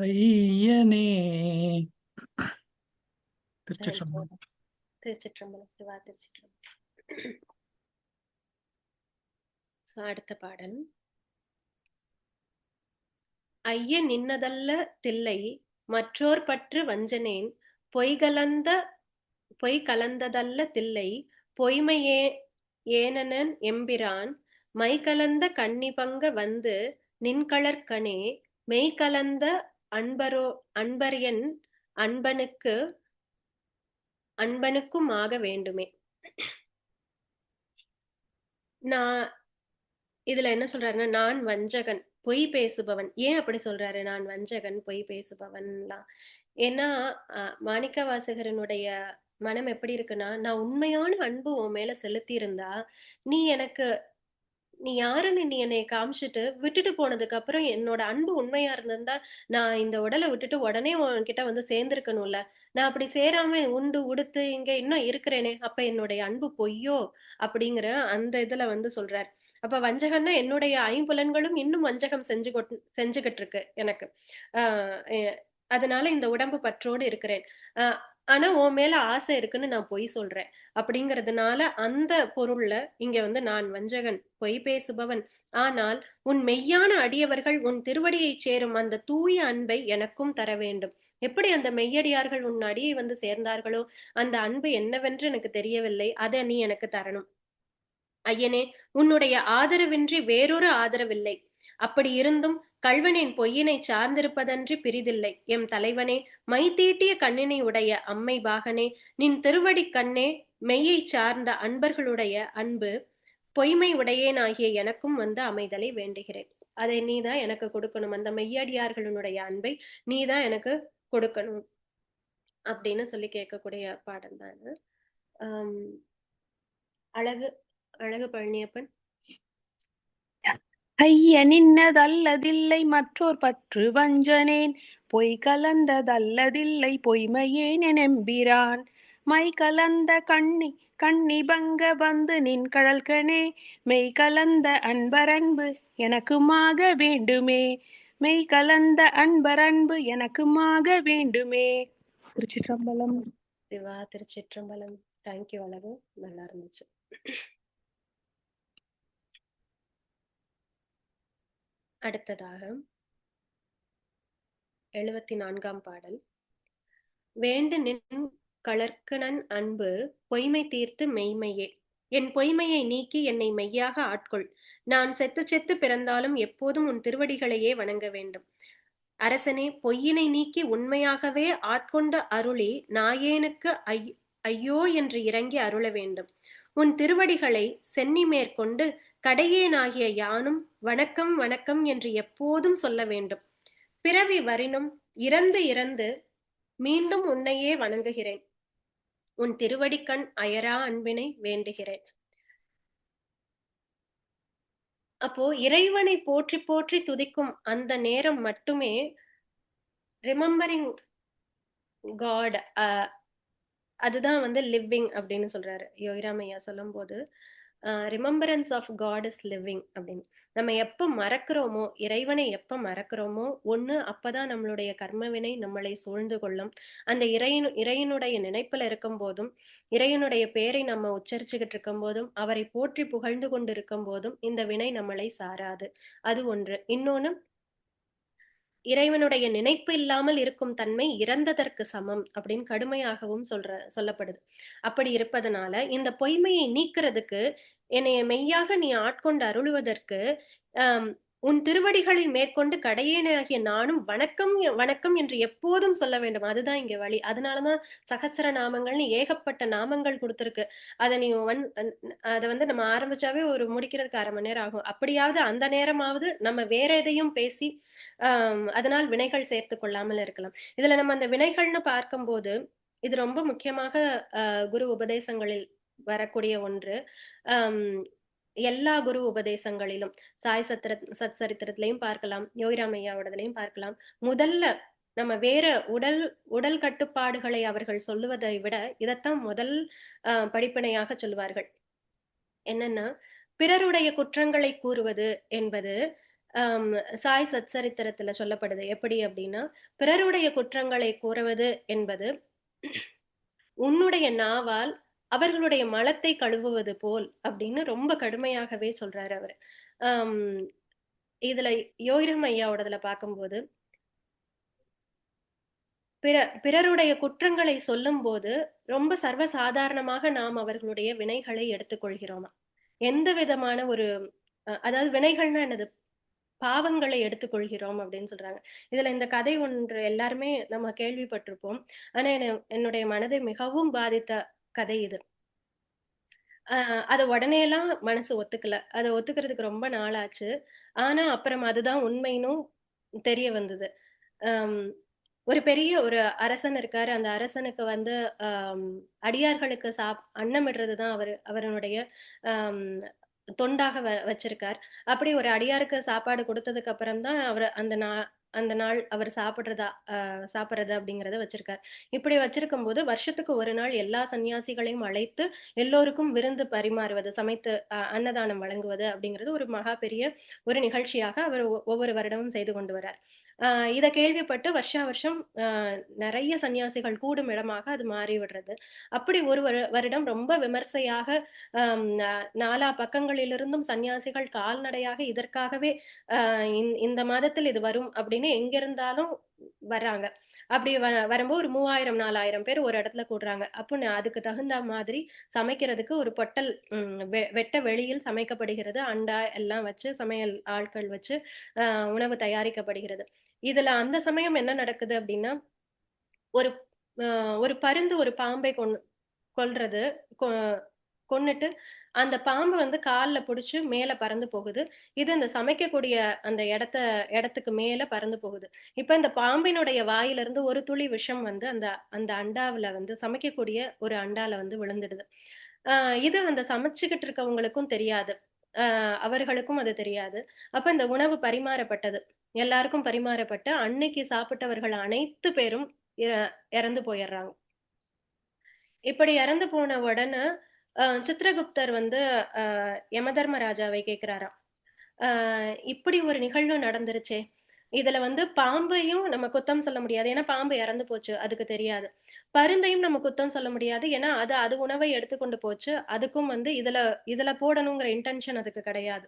ஐயனே. திருச்சிற்றம்பலம். திருச்சிற்றம்பலம். சிவா திருச்சிற்றம்பலம். அடுத்த பாடல். ஐய நின்னதல்ல தில்லை மற்றோர் பற்று வஞ்சனேன் பொய் கலந்ததல்ல தில்லை பொய்மையே ஏனனன் எம்பிரான் மை கலந்த கன்னிபங்க வந்து நின்கலர்கனே மெய் கலந்த அன்பரியன் அன்பனுக்கும் ஆக வேண்டுமே. நான் இதுல என்ன சொல்றாருன்னா, நான் வஞ்சகன், பொய் பேசுபவன். ஏன் அப்படி சொல்றாரு? நான் வஞ்சகன், பொய் பேசுபவன்லாம். ஏன்னா மாணிக்க வாசகரனுடைய மனம் எப்படி இருக்குன்னா, நான் உண்மையான அன்பு உன் மேல செலுத்தி இருந்தா, நீ எனக்கு நீ யாருன்னு நீ என்னைய காமிச்சிட்டு விட்டுட்டு போனதுக்கு அப்புறம் என்னோட அன்பு உண்மையா இருந்திருந்தா நான் இந்த உடலை விட்டுட்டு உடனே உன்கிட்ட வந்து சேர்ந்திருக்கணும்ல. நான் அப்படி சேராம உண்டு உடுத்து இங்க இன்னும் இருக்கிறேனே, அப்ப என்னுடைய அன்பு பொய்யோ? அப்படிங்கிற அந்த இதுல வந்து சொல்றார். அப்ப வஞ்சகன்னா என்னுடைய ஐம்புலன்களும் இன்னும் வஞ்சகம் செஞ்சுகிட்டு இருக்கு எனக்கு. ஆஹ் எ- அதனால இந்த உடம்பு பற்றோடு இருக்கிறேன். ஆஹ் ஆனா உன் மேல ஆசை இருக்குன்னு நான் பொய் சொல்றேன். அப்படிங்கறதுனால அந்த பொருள்ல இங்க வந்து நான் வஞ்சகன், பொய் பேசுபவன். ஆனால் உன் மெய்யான அடியவர்கள் உன் திருவடியைச் சேரும் அந்த தூய அன்பை எனக்கும் தர வேண்டும். எப்படி அந்த மெய்யடியார்கள் உன் அடியை வந்து சேர்ந்தார்களோ அந்த அன்பு என்னவென்று எனக்கு தெரியவில்லை, அதை நீ எனக்கு தரணும். ஐயனே, உன்னுடைய ஆதரவின்றி வேறொரு ஆதரவில்லை. அப்படி இருந்தும் கள்வனின் பொய்யினை சார்ந்திருப்பதன்றி பிரிதில்லை. எம் தலைவனே, மை தீட்டிய கண்ணினை உடைய அம்மை பாகனே, நின் திருவடி கண்ணே, மெய்யை சார்ந்த அன்பர்களுடைய அன்பு பொய்மை உடையேனாகிய எனக்கும் வந்து அமைதலை வேண்டுகிறேன். அதை நீதான் எனக்கு கொடுக்கணும். அந்த மெய்யடியார்களுடைய அன்பை நீதான் எனக்கு கொடுக்கணும் அப்படின்னு சொல்லி கேட்கக்கூடிய பாடம் தான் இது. அழகு அழகு பழனியப்பன். ஐயனின்னதல்லதில்லை மற்றோர் பற்று வஞ்சனேன், பொய் கலந்ததல்லதில்லை பொய்மையேன் எனெம்பிரான். மை கலந்த கண்ணி பங்க வந்து நின் கழல்கனே, மெய் கலந்த அன்பரன்பு எனக்குமாக வேண்டுமே, மெய் கலந்த அன்பரன்பு எனக்குமாக வேண்டுமே. திருச்சிற்றம்பலம். சிவா திருச்சிற்றம்பலம். தேங்க்யூ அழகு, நல்லா இருந்துச்சு. அடுத்ததாக 74ஆம் பாடல். வேண்டு நின் கழற்கணன் அன்பு பொய்மை தீர்த்து மெய்மையே, என் பொய்மையை நீக்கி என்னை மெய்யாக ஆட்கொள். நான் செத்து செத்து பிறந்தாலும் எப்போதும் உன் திருவடிகளையே வணங்க வேண்டும். அரசனே, பொய்யினை நீக்கி உண்மையாகவே ஆட்கொண்ட அருளி நாயேனுக்கு ஐயோ என்று இறங்கி அருள வேண்டும். உன் திருவடிகளை சென்னி மேற்கொண்டு கடையேனாகிய யானும் வணக்கம் வணக்கம் என்று எப்போதும் சொல்ல வேண்டும். பிறவி வரினும் இறந்து இறந்து மீண்டும் உன்னையே வணங்குகிறேன். உன் திருவடிக்கண் அயரா அன்பினை வேண்டுகிறேன். அப்போ இறைவனை போற்றி போற்றி துதிக்கும் அந்த நேரம் மட்டுமே ரிமெம்பரிங் காட், அதுதான் வந்து லிவிங் அப்படின்னு சொல்றாரு யோகிராமையா சொல்லும் போது. Remembrance of God is living அப்படின்னு. நம்ம எப்ப மறக்கிறோமோ, இறைவனை எப்ப மறக்கிறோமோ, ஒண்ணு அப்பதான் நம்மளுடைய கர்மவினை நம்மளை சூழ்ந்து கொள்ளும். அந்த இறைவனுடைய நினைப்புல இருக்கும் போதும், இறைவனுடைய பேரை நம்ம உச்சரிச்சுக்கிட்டு இருக்கும் போதும், அவரை போற்றி புகழ்ந்து கொண்டு இருக்கும் போதும் இந்த வினை நம்மளை சாராது. அது ஒன்று. இன்னொன்னு, இறைவனுடைய நினைப்பு இல்லாமல் இருக்கும் தன்மை இறந்ததற்கு சமம் அப்படின்னு கடுமையாகவும் சொல்லப்படுது. அப்படி இருப்பதனால இந்த பொய்மையை நீக்கிறதுக்கு, என்னைய மெய்யாக நீ ஆட்கொண்டு அருளுவதற்கு உன் திருவடிகளை மேற்கொண்டு கடையேனாகிய நானும் வணக்கம் வணக்கம் என்று எப்போதும் சொல்ல வேண்டும். அதுதான் இங்க வழி. அதனாலதான் சகஸ்ர நாமங்கள்னு ஏகப்பட்ட நாமங்கள் கொடுத்திருக்கு. அதை நீ அதை வந்து நம்ம ஆரம்பிச்சாவே ஒரு முடிக்கிறதுக்கு 1/2 மணி நேரம் ஆகும். அப்படியாவது அந்த நேரமாவது நம்ம வேற எதையும் பேசி அதனால் வினைகள் சேர்த்து கொள்ளாமல் இருக்கலாம். இதுல நம்ம அந்த வினைகள்னு பார்க்கும்போது இது ரொம்ப முக்கியமாக குரு உபதேசங்களில் வரக்கூடிய ஒன்று. எல்லா குரு உபதேசங்களிலும் சாய் சச்சரித்திரத்திலையும் பார்க்கலாம், யோகிராமையாவோடதுலையும் பார்க்கலாம். முதல்ல நம்ம வேற உடல் கட்டுப்பாடுகளை அவர்கள் சொல்லுவதை விட இதைத்தான் முதல் படிப்பினையாக சொல்லுவார்கள். என்னன்னா, பிறருடைய குற்றங்களை கூறுவது என்பது சாய் சச்சரித்திரத்துல சொல்லப்படுது. எப்படி அப்படின்னா, பிறருடைய குற்றங்களை கூறுவது என்பது உன்னுடைய நாவால் அவர்களுடைய மலத்தை கழுவுவது போல் அப்படின்னு ரொம்ப கடுமையாகவே சொல்றாரு அவரு. இதுல யோகிராம் ஐயாவோடதுல பார்க்கும்போது, பிறருடைய குற்றங்களை சொல்லும் போது ரொம்ப சர்வசாதாரணமாக நாம் அவர்களுடைய வினைகளை எடுத்துக்கொள்கிறோமா. எந்த விதமான ஒரு அதாவது வினைகள்னா என்னது, பாவங்களை எடுத்துக்கொள்கிறோம் அப்படின்னு சொல்றாங்க. இதுல இந்த கதை ஒன்று எல்லாருமே நம்ம கேள்விப்பட்டிருப்போம். ஆனா என்னுடைய மனதை மிகவும் பாதித்த கதை இது. அதை உடனே எல்லாம் மனசு ஒத்துக்கல. அதை ஒத்துக்கிறதுக்கு ரொம்ப நாளாச்சு. ஆனா அப்புறம் அதுதான் உண்மைன்னும் தெரிய வந்தது. அம் ஒரு பெரிய ஒரு அரசன் இருக்காரு. அந்த அரசனுக்கு வந்து அம் அடியார்களுக்கு அன்னமிடுறது தான் அவருடைய அம் தொண்டாக வச்சிருக்கார். அப்படி ஒரு அடியாருக்கு சாப்பாடு குடுத்ததுக்கு அப்புறம் தான் அவரு அந்த நாள் அவர் சாப்பிடுறது அப்படிங்கிறத வச்சிருக்கார். இப்படி வச்சிருக்கும்போது வருஷத்துக்கு ஒரு நாள் எல்லா சன்னியாசிகளையும் அழைத்து எல்லோருக்கும் விருந்து பரிமாறுவது, சமைத்து அன்னதானம் வழங்குவது அப்படிங்கிறது ஒரு மகா பெரிய ஒரு நிகழ்ச்சியாக அவர் ஒவ்வொரு வருடமும் செய்து கொண்டு வரார். இத கேள்விப்பட்டு வருஷா வருஷம் நெறைய சன்னியாசிகள் கூடும் இடமாக அது மாறி விடுறது. அப்படி ஒரு வருடம் ரொம்ப விமர்சையாக நாலா பக்கங்களிலிருந்தும் சன்னியாசிகள் கால்நடையாக இதற்காகவே இந்த மாதத்தில் இது வரும் அப்படின்னு எங்கிருந்தாலும் வர்றாங்க. அப்படி வரும்போது ஒரு 3000 4000 பேர் ஒரு இடத்துல கூடுறாங்க. அப்போ அதுக்கு தகுந்த மாதிரி சமைக்கிறதுக்கு ஒரு பொட்டல் வெட்ட வெளியில் சமைக்கப்படுகிறது. அண்டா எல்லாம் வச்சு சமையல் ஆட்கள் வச்சு உணவு தயாரிக்கப்படுகிறது. இதுல அந்த சமயம் என்ன நடக்குது அப்படின்னா, ஒரு ஒரு பருந்து ஒரு பாம்பை கொல்றது. கொ கொன்னுட்டு அந்த பாம்பு வந்து கால்ல புடிச்சு மேல பறந்து போகுது. இது இந்த சமைக்கக்கூடிய அந்த இடத்துக்கு மேல பறந்து போகுது. இப்ப இந்த பாம்பினுடைய வாயிலிருந்து ஒரு துளி விஷம் வந்து அந்த அந்த அண்டாவுல வந்து சமைக்கக்கூடிய ஒரு அண்டால வந்து விழுந்துடுது. அ இது அந்த சமைச்சுக்கிட்டு இருக்கவங்களுக்கும் தெரியாது. அவர்களுக்கும் அது தெரியாது. அப்ப இந்த உணவு பரிமாறப்பட்டது. எல்லாருக்கும் பரிமாறப்பட்டு, அன்னைக்கு சாப்பிட்டவர்கள் அனைத்து பேரும் இ இறந்து போயிர்றாங்க. இப்படி இறந்து போன உடனே சித்ரகுப்தர் வந்து யமதர்மராஜாவை கேட்கிறாராம். இப்படி ஒரு நிகழ்வு நடந்துருச்சே! இதுல வந்து பாம்பையும் நம்ம குத்தம் சொல்ல முடியாது. ஏன்னா பாம்பு இறந்து போச்சு. அதுக்கு தெரியாது. பருந்தையும் நம்ம குத்தம் சொல்ல முடியாது. ஏன்னா அது உணவை எடுத்துக்கொண்டு போச்சு. அதுக்கும் வந்து இதுல போடணுங்கிற இன்டென்ஷன் அதுக்கு கிடையாது.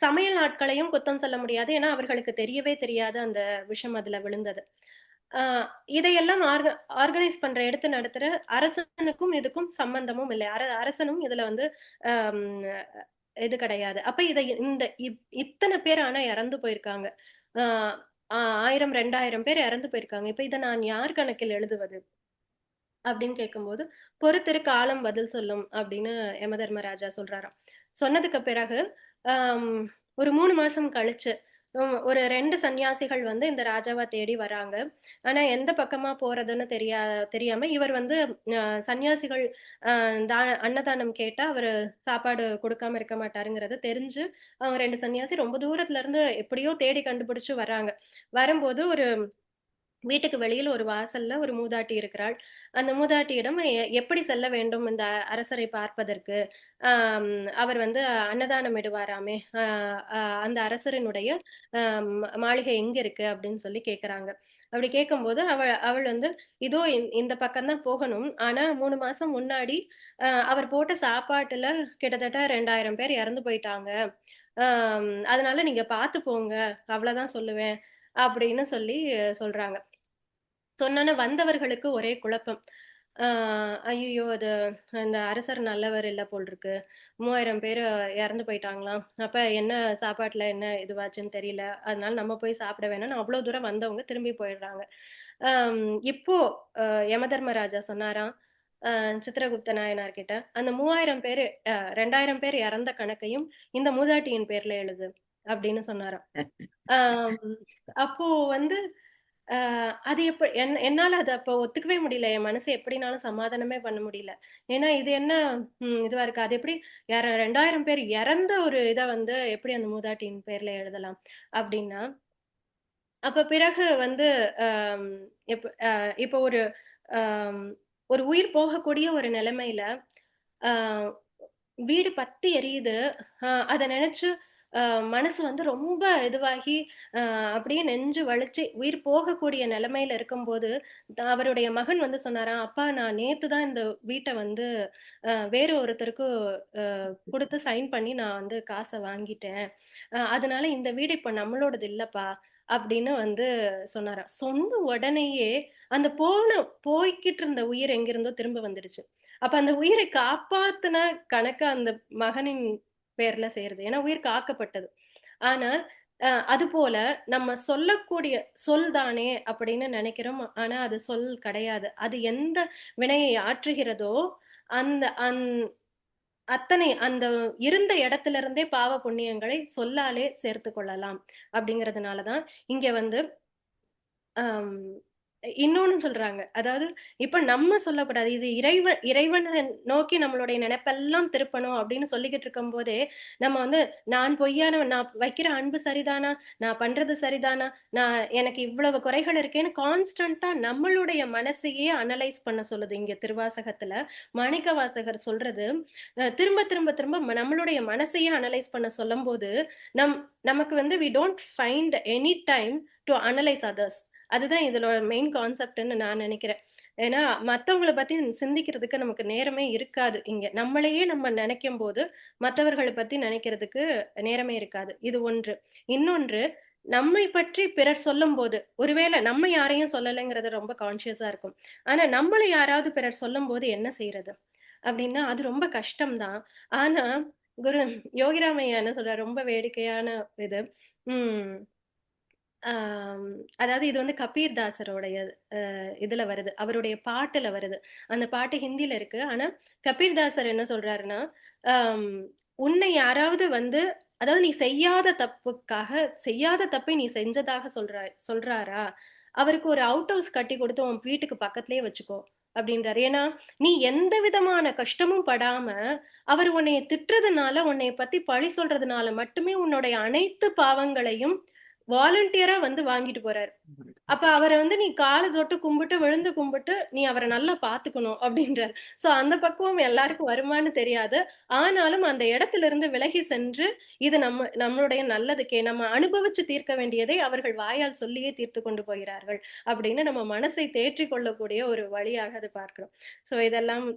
சமையல் ஆட்களையும் குத்தம் சொல்ல முடியாது. ஏன்னா அவர்களுக்கு தெரியவே தெரியாது அந்த விஷம் அதுல விழுந்தது. ஆ இதையெல்லாம் ஆர்கனைஸ் பண்ற எடுத்து நடத்துற அரசனுக்கும் இதுக்கும் சம்பந்தமும் இல்லை. அரசனும் இதுல வந்து அம் இது கிடையாது. அப்ப இத்தன பேர் ஆனா இறந்து போயிருக்காங்க. ஆ ஆ 1000, 2000 பேர் இறந்து போயிருக்காங்க. இப்ப இத நான் யார் கணக்கில் எழுதுவது? அப்படின்னு கேட்கும்போது, "பொறுத்திரு காலம் பதில் சொல்லும்" அப்படின்னு யமதர்மராஜா சொல்றாராம். சொன்னதுக்கு பிறகு, அம் ஒரு 3 மாசம் கழிச்சு, ஒரு 2 சன்னியாசிகள் வந்து இந்த ராஜாவ தேடி வராங்க. ஆனா எந்த பக்கமா போறதுன்னு தெரியாம இவர் வந்து சன்னியாசிகள் அ தா அன்னதானம் கேட்டா அவரு சாப்பாடு குடுக்காம இருக்க மாட்டாருங்கிறது தெரிஞ்சு, அவங்க 2 சன்னியாசி ரொம்ப தூரத்துல இருந்து எப்படியோ தேடி கண்டுபிடிச்சு வராங்க. வரும்போது ஒரு வீட்டுக்கு வெளியில் ஒரு வாசல்ல ஒரு மூதாட்டி இருக்கிறாள். அந்த மூதாட்டியிடம் எப்படி செல்ல வேண்டும் இந்த அரசரை பார்ப்பதற்கு? ஆம் அவர் வந்து அன்னதானம் இடுவாராமே! அ அ அந்த அரசரினுடைய மாளிகை எங்க இருக்கு? அப்படின்னு சொல்லி கேட்கறாங்க. அப்படி கேட்கும்போது அவள் வந்து, இதோ இந்த பக்கம் தான் போகணும். ஆனா 3 மாசம் முன்னாடி அவர் போட்ட சாப்பாட்டுல கிட்டத்தட்ட 2000 பேர் இறந்து போயிட்டாங்க. அதனால நீங்க பார்த்து போங்க. அவ்வளதான் சொல்லுவேன். அப்படின்னு சொல்லி சொல்றாங்க. சொன்னோனே வந்தவர்களுக்கு ஒரே குழப்பம். ஆ ஐய்யய்யோ! அந்த அரசர் நல்லவர் இல்ல போல்ருக்கு. 3000 பேரு இறந்து போயிட்டாங்களாம். அப்ப என்ன சாப்பாட்டுல என்ன இதுவாச்சுன்னு தெரியல. அதனால நம்ம போய் சாப்பிட வேணாம்னு அவ்ளோ தூரம் வந்தவங்க திரும்பி போயிடுறாங்க. அம் இப்போ அ யமதர்மராஜா சொன்னாராம், சித்திரகுப்த நாயனார் கிட்ட, "அந்த 3000 பேரு 2000 பேர் இறந்த கணக்கையும் இந்த மூதாட்டியின் பேர்ல எழுது" அப்படின்னு சொன்னாராம். ஆம் அப்போ வந்து அ அது என்னால அத அப்ப ஒத்துக்கவே முடியல. என் மனச எப்படினாலும் சமாதானமே பண்ண முடியல. ஏன்னா இது என்ன இதுவா இருக்கு. அது எப்படி 2000 பேர் இறந்த ஒரு இத வந்து எப்படி அந்த மூதாட்டியின் பேர்ல எழுதலாம்? அப்படின்னா, அப்ப பிறகு வந்து அம் எப் அ இப்போ அம் ஒரு உயிர் போகக்கூடிய ஒரு நிலைமையில, அ வீடு பத்தி எரியுது. அத நெனச்சு அ மனசு வந்து ரொம்ப இதுவாகி, அப்படியே நெஞ்சு வலிச்சு உயிர் போகக்கூடிய நிலைமையில இருக்கும்போது, அவருடைய மகன் வந்து சொன்னாராம், "அப்பா நான் நேத்து தான் இந்த வீட்ட வந்து வேறு ஒருத்தருக்கு குடுத்து சைன் பண்ணி நான் வந்து காச வாங்கிட்டேன். அதனால இந்த வீடு இப்ப நம்மளோடது இல்லப்பா." அப்படின்னு வந்து சொன்னாராம். சொன்ன உடனேயே அந்த போய்க்கிட்டு இருந்த உயிர் எங்கிருந்தோ திரும்ப வந்துடுச்சு. அப்ப அந்த உயிரை காப்பாத்துன கணக்கு அந்த மகனின் பேர்ல சேருது. ஏன்னா உயிர் காக்கப்பட்டது. ஆனால் அதுபோல நம்ம சொல்லக்கூடிய சொல் தானே அப்படின்னு நெனைக்கிறோம். ஆனா அது சொல் கிடையாது. அது எந்த வினையை ஆற்றுகிறதோ, அந்த அத்தனை அந்த இருந்த இடத்துல இருந்தே பாவ புண்ணியங்களை சொல்லாலே சேர்த்து கொள்ளலாம். அப்படிங்கிறதுனாலதான் இங்க வந்து ஆம், இன்னொன்னு சொல்றாங்க. அதாவது இப்ப நம்ம சொல்லக்கூடாது. இது இறைவனை நோக்கி நம்மளுடைய நினைப்பெல்லாம் திருப்பணும் அப்படின்னு சொல்லிக்கிட்டு இருக்கும் போதே, நம்ம வந்து நான் பொய்யானவன், நான் வைக்கிற அன்பு சரிதானா, நான் பண்றது சரிதானா, நான் எனக்கு இவ்வளவு குறைகள் இருக்கேன்னு கான்ஸ்டன்டா நம்மளுடைய மனசையே அனலைஸ் பண்ண சொல்லுது இங்க திருவாசகத்துல. மாணிக்கவாசகர் சொல்றது திரும்ப திரும்ப திரும்ப நம்மளுடைய மனசையே அனலைஸ் பண்ண சொல்லும் போது நமக்கு வந்து we don't find any time to analyse others. அதுதான் இதோட மெயின் கான்செப்ட்னு நான் நினைக்கிறேன். ஏன்னா மத்தவங்கள பத்தி சிந்திக்கிறதுக்கு நமக்கு நேரமே இருக்காது இங்க. நம்மளையே நம்ம நினைக்கும் போது மற்றவர்களை பத்தி நினைக்கிறதுக்கு நேரமே இருக்காது. இது ஒன்று. இன்னொன்று, நம்மை பற்றி பிறர் சொல்லும் போது ஒருவேளை நம்ம யாரையும் சொல்லலைங்கிறது ரொம்ப கான்சியஸா இருக்கும். ஆனா நம்மளை யாராவது பிறர் சொல்லும் போது என்ன செய்யறது அப்படின்னா அது ரொம்ப கஷ்டம்தான். ஆனா குரு யோகிராமையா என்ன சொல்றாரு, ரொம்ப வேடிக்கையான இது. உம் ஆம், அதாவது இது வந்து கபீர் தாசருடைய இதுல வருது, அவருடைய பாட்டுல வருது. அந்த பாட்டு ஹிந்தில இருக்கு. ஆனா கபீர் தாசர் என்ன சொல்றாருன்னா, ஆம், உன்னை யாராவது வந்து, அதாவது நீ செய்யாத தப்புக்காக செய்யாத தப்பை நீ செஞ்சதாக சொல்றாரா, அவருக்கு ஒரு அவுட் ஹவுஸ் கட்டி கொடுத்து உன் வீட்டுக்கு பக்கத்துலயே வச்சுக்கோ அப்படின்றாரு. ஏன்னா நீ எந்த விதமான கஷ்டமும் படாம அவர் உன்னைய திட்டுறதுனால, உன்னைய பத்தி பழி சொல்றதுனால மட்டுமே உன்னுடைய அனைத்து பாவங்களையும் வாலண்டியரா வந்து வாங்கிட்டு போறாரு. அப்ப அவரை வந்து நீ காலை தொட்டு கும்பிட்டு விழுந்து கும்பிட்டு நீ அவரை நல்லா பாத்துக்கணும் அப்படின்றாரு. சோ அந்த பக்குவம் எல்லாருக்கும் வருமானு தெரியாது. ஆனாலும் அந்த இடத்துல இருந்து விலகி சென்று இது நம்மளுடைய நல்லதுக்கே, நம்ம அனுபவிச்சு தீர்க்க வேண்டியதை அவர்கள் வாயால் சொல்லியே தீர்த்து கொண்டு போகிறார்கள் அப்படின்னு நம்ம மனசை தேற்றிக் கொள்ளக்கூடிய ஒரு வழியாக அதை பார்க்கிறோம். சோ இதெல்லாம்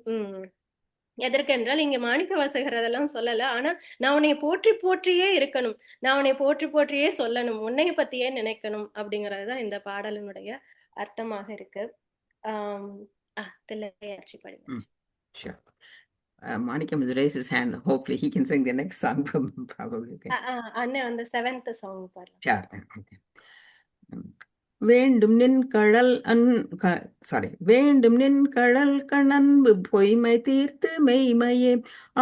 எதற்கென்றால் இங்க மாணிக்கவாசகர் அதெல்லாம் சொல்லல. ஆனா நான் உன்னைய போற்றி போற்றியே இருக்கணும், நான் உன்னை போற்றி போற்றியே சொல்லணும், உன்னைய பத்தியே நினைக்கணும் அப்படிங்கறதுதான் இந்த பாடலினுடைய அர்த்தமாக இருக்கு. ஆஹ் தில்லையாச்சி படிங்க. Sure. Manikam has raised his hand. Hopefully he can sing the next song probably. Okay. அண்ணன் வந்து 7th சாங் பாடலாம். Sure. Okay. வேண்டும் நின் கடல் வேண்டும் நின் கடல் கணன்பு பொய்மை தீர்த்து மெய்மையே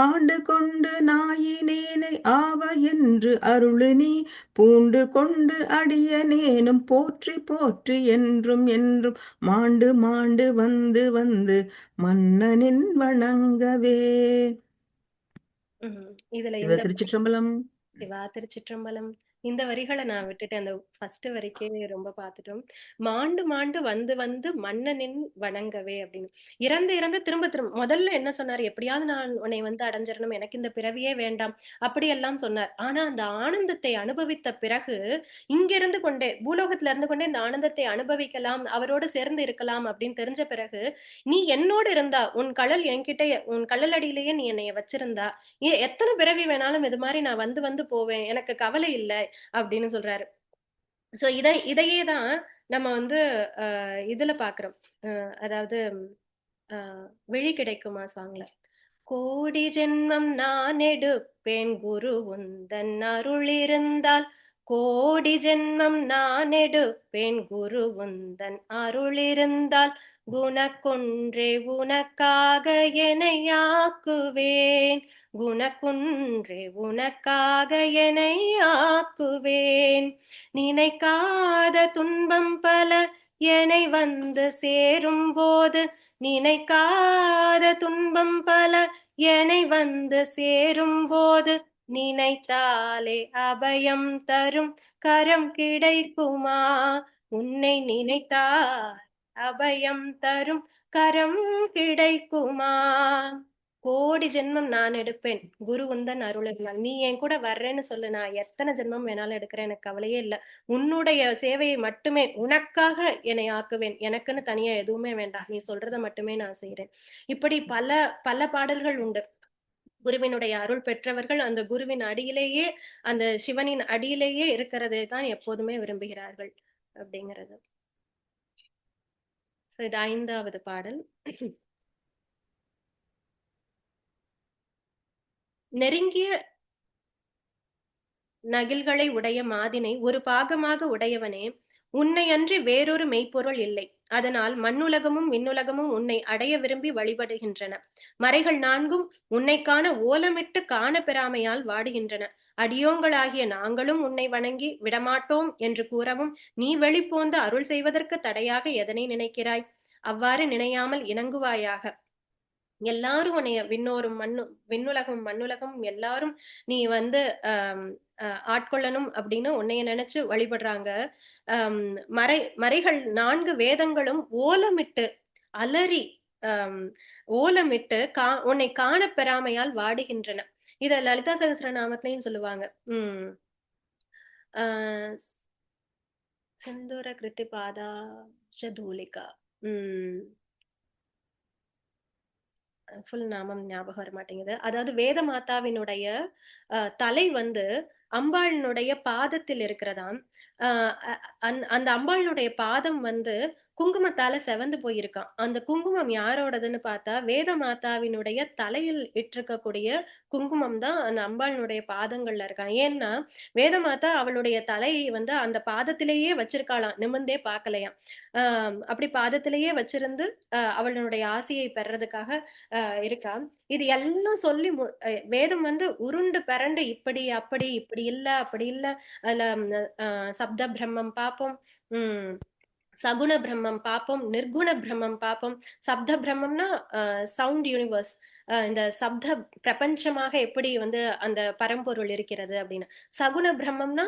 ஆண்டு கொண்டு நாயினேனை ஆவ என்று அருளு நீ பூண்டு கொண்டு அடியனேனும் போற்றி போற்றி என்றும் என்றும் மாண்டு மாண்டு வந்து வந்து மன்னனின் வணங்கவே. இதுல திருச்சிற்றம்பலம். சிவா திருச்சிற்றம்பலம். இந்த வரிகளை நான் விட்டுட்டேன். அந்த ஃபர்ஸ்ட் வரிக்கே ரொம்ப பார்த்துட்டோம். மாண்டு மாண்டு வந்து வந்து மன்னனின் வணங்கவே அப்படின்னு. இறந்து இறந்து திரும்ப திரும்ப முதல்ல என்ன சொன்னார், எப்படியாவது நான் உன்னை வந்து அடைஞ்சிடணும், எனக்கு இந்த பிறவியே வேண்டாம் அப்படியெல்லாம் சொன்னார். ஆனா அந்த ஆனந்தத்தை அனுபவித்த பிறகு இங்க இருந்து கொண்டே, பூலோகத்துல இருந்து கொண்டே இந்த ஆனந்தத்தை அனுபவிக்கலாம், அவரோடு சேர்ந்து இருக்கலாம் அப்படின்னு தெரிஞ்ச பிறகு, நீ என்னோடு இருந்தா, உன் கழல் என்கிட்ட, உன் கழல் அடியிலேயே நீ என்னைய வச்சிருந்தா எத்தனை பிறவி வேணாலும் இது மாதிரி நான் வந்து வந்து போவேன், எனக்கு கவலை இல்லை அப்படின்னு சொல்றாரு. சோ இதையே தான் நம்ம வந்து இதுல பாக்குறோம். அதாவது விழி கிடைக்குமா சாங்ல, கோடி ஜென்மம் நான் எடுப்பேன் குரு உந்தன் அருள் இருந்தால், கோடி ஜென்மம் நான் எடுப்பேன் குரு உந்தன் அருள் இருந்தால், குணக்கொன்றே உனக்காக என்னை ஆக்குவேன், குணக்குன்றே உனக்காக என்னை ஆக்குவேன், நினைக்காத துன்பம் பல என்னை வந்து சேரும் போது, நினைக்காத துன்பம் பல என்னை வந்து சேரும் போது, நினைத்தாலே அபயம் தரும் கரம் கிடைக்குமா, உன்னை நினைத்தால் அபயம் தரும் கரம் கிடைக்குமா, கோடி ஜென்மம் நான் எடுப்பேன் குரு உந்தன் அருளினால், நீ என் கூட வர்றேன்னு சொல்லு, நான் எத்தனை ஜென்மம் வேணாலும் எடுக்கிறேன், எனக்கு கவலையே இல்லை, உன்னுடைய சேவையை மட்டுமே, உனக்காக என்னை ஆக்குவேன், எனக்குன்னு தனியா எதுவுமே வேண்டாம், நீ சொல்றதை மட்டுமே நான் செய்யறேன். இப்படி பல பல பாடல்கள் உண்டு. குருவினுடைய அருள் பெற்றவர்கள் அந்த குருவின் அடியிலேயே, அந்த சிவனின் அடியிலேயே இருக்கிறதை தான் எப்போதுமே விரும்புகிறார்கள் அப்படிங்கிறது. இது 5வது பாடல். நெருங்கிய நகில்களை உடைய மாதினை ஒரு பாகமாக உடையவனே, உன்னை அன்றி வேறொரு மெய்ப்பொருள் இல்லை, அதனால் மண்ணுலகமும் விண்ணுலகமும் உன்னை அடைய விரும்பி வழிபடுகின்றன. மறைகள் நான்கும் உன்னை காண ஓலமிட்டு காண பெறாமையால் வாடுகின்றன. அடியோங்களாகிய நாங்களும் உன்னை வணங்கி விடமாட்டோம் என்று கூறவும் நீ வெளிப்போந்து அருள் செய்வதற்கு தடையாக எதனை நினைக்கிறாய்? அவ்வாறு நினையாமல் இணங்குவாயாக. எல்லாரும் உன்னைய விண்ணுலகம் மண்ணுலகம் எல்லாரும் நீ வந்து ஆட்கொள்ளணும் அப்படின்னு உன்னைய நினைச்சு வழிபடுறாங்க. மறைகள் 4 வேதங்களும் ஓலமிட்டு அலறி ஓலமிட்டு உன்னை காண பெறாமையால் வாடுகின்றன. இத லலிதா சகஸ்ரநாமத்திலையும் சொல்லுவாங்க. சிந்தூர கிருத்தி பாதா தூலிகா. ஃபுல் நாமம் ஞாபகம் வர மாட்டேங்குது. அதாவது வேத மாதாவினுடைய தலை வந்து அம்பாளினுடைய பாதத்தில் இருக்கிறதாம். அந்த அம்பாளினுடைய பாதம் வந்து குங்குமத்தால செவந்து போயிருக்கான். அந்த குங்குமம் யாரோடதுன்னு பார்த்தா வேத மாதாவினுடைய தலையில் இட்டிருக்கக்கூடிய குங்குமம் தான் அந்த அம்பாளினுடைய பாதங்கள்ல இருக்கான். ஏன்னா வேத மாதா அவளுடைய தலையை வந்து அந்த பாதத்திலேயே வச்சிருக்காளாம், நிமிர்ந்தே பார்க்கலையாம். அப்படி பாதத்திலேயே வச்சிருந்து அவளுடைய ஆசையை பெறதுக்காக இருக்கா. இது எல்லாம் சொல்லி வேதம் வந்து உருண்டு பரண்டு இப்படி அப்படி இப்படி இல்ல அப்படி இல்ல, அதுல சப்த பிரம்மம் பார்ப்போம், சகுண பிரம்மம் பார்ப்போம், நிர்குண பிரம்மம் பார்ப்போம். சப்த பிரம்மம்னா சவுண்ட் யூனிவர்ஸ், இந்த சப்த பிரபஞ்சமாக எப்படி வந்து அந்த பரம்பொருள் இருக்கிறது அப்படின்னு. சகுண பிரம்மம்னா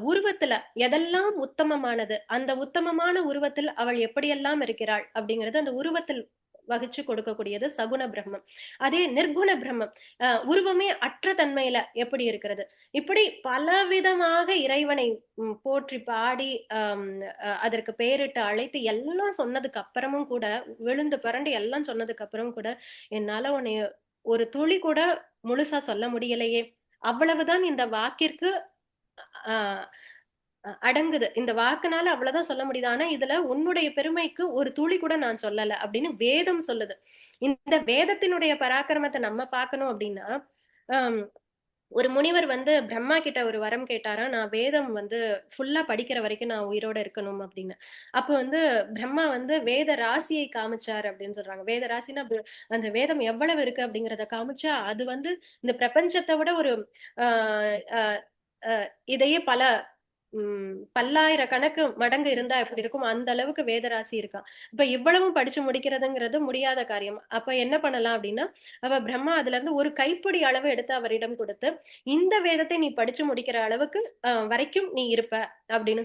உருவத்துல எதெல்லாம் உத்தமமானது, அந்த உத்தமமான உருவத்தில் அவள் எப்படியெல்லாம் இருக்கிறாள் அப்படிங்கிறது அந்த உருவத்தில் வகிச்சு கொடுக்கக்கூடியது சகுண பிரம்மம். அதே நிர்குண பிரம்மம் உருவமே அற்ற தன்மையில எப்படி இருக்கிறது. இப்படி பலவிதமாக இறைவனை போற்றி பாடி அதற்கு பெயரிட்டு அழைத்து எல்லாம் சொன்னதுக்கு அப்புறமும் கூட, விழுந்து பரண்டு எல்லாம் சொன்னதுக்கு அப்புறம் கூட என்னால உன்னை ஒரு துளி கூட முழுசா சொல்ல முடியலையே, அவ்வளவுதான் இந்த வாக்கிற்கு அடங்குது, இந்த வாக்குனால அவ்வளவுதான் சொல்ல முடியுது, ஆனா இதுல உன்னுடைய பெருமைக்கு ஒரு துளி கூட நான் சொல்லல அப்படின்னு வேதம் சொல்லுது. இந்த வேதத்தினுடைய பராக்கிரமத்தை நம்ம பார்க்கணும் அப்படின்னா, ஒரு முனிவர் வந்து பிரம்மா கிட்ட ஒரு வரம் கேட்டாரா, நான் வேதம் வந்து ஃபுல்லா படிக்கிற வரைக்கும் நான் உயிரோட இருக்கணும் அப்படின்னு. அப்ப வந்து பிரம்மா வந்து வேத ராசியை காமிச்சார் அப்படின்னு சொல்றாங்க. வேத ராசினா அந்த வேதம் எவ்வளவு இருக்கு அப்படிங்கறத காமிச்சா, அது வந்து இந்த பிரபஞ்சத்தை விட ஒரு இதையே பல்லாயிரக்கணக்கு மடங்கு இருந்தா எப்படி இருக்கும், அந்த அளவுக்கு வேதராசி இருக்கான். இப்ப இவ்வளவும் படிச்சு முடிக்கிறதுங்கிறது முடியாத காரியம். அப்ப என்ன பண்ணலாம் அப்படின்னா, அவ பிரம்மா அதுல இருந்து ஒரு கைப்பிடி அளவு எடுத்து அவரிடம் கொடுத்து, இந்த வேதத்தை நீ படிச்சு முடிக்கிற அளவுக்கு வரைக்கும் நீ இருப்ப அப்படின்னு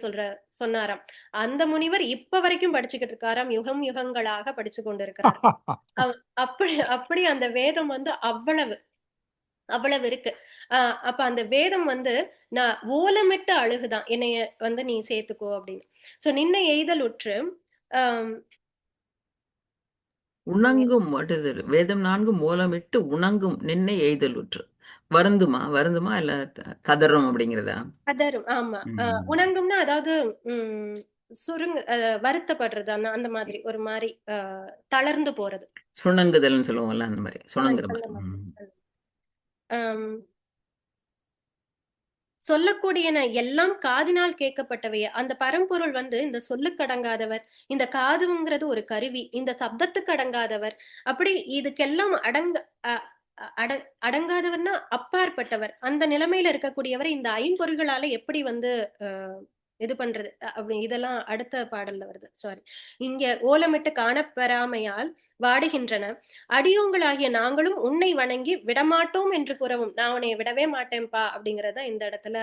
சொன்னாராம். அந்த முனிவர் இப்ப வரைக்கும் படிச்சுக்கிட்டு இருக்காராம், யுகம் யுகங்களாக படிச்சு கொண்டு இருக்கிறார். அப்படி அந்த வேதம் வந்து அவ்வளவு இருக்கு. அப்ப அந்த வேதம் வந்து நான் ஓலமிட்டு அழுகுதான், என்னைய வந்து நீ சேர்த்துக்கோ அப்படின்னு. சோ நின்ன எய்தல் உற்று உணங்கும். What is it? வேதம் 4 மூலமிட்டு உணங்கும் நின்னை எய்தல் உற்று. வருந்துமா இல்ல கதறும் அப்படிங்கிறதா? கதறும். ஆமா. உணங்கும்னா அதாவது வருத்தப்படுறது, அந்த மாதிரி ஒரு மாதிரி தளர்ந்து போறது, சுணங்குதல்னு சொல்லுவோம்ல, அந்த மாதிரி சுணங்குற மாதிரி. சொல்லக்கூடியன எல்லாம் காதினால் கேட்கப்பட்டவையே. அந்த பரம்பொருள் வந்து இந்த சொல்லுக்கு அடங்காதவர், இந்த காதுங்கிறது ஒரு கருவி, இந்த சப்தத்துக்கு அடங்காதவர், அப்படி இதுக்கெல்லாம் அடங்காதவர்னா அப்பாற்பட்டவர். அந்த நிலைமையில இருக்கக்கூடியவர் இந்த ஐம்பொறிகளால எப்படி வந்து இது பண்றது அப்படி, இதெல்லாம் அடுத்த பாடல்ல வருது. சாரி, இங்க ஓலமிட்டு காணப்பெறாமையால் வாடுகின்றன. அடியோங்களாகிய நாங்களும் உன்னை வணங்கி விடமாட்டோம் என்று கூறவும், நான் உன்னை விடவே மாட்டேன்பா அப்படிங்கறத இந்த இடத்துல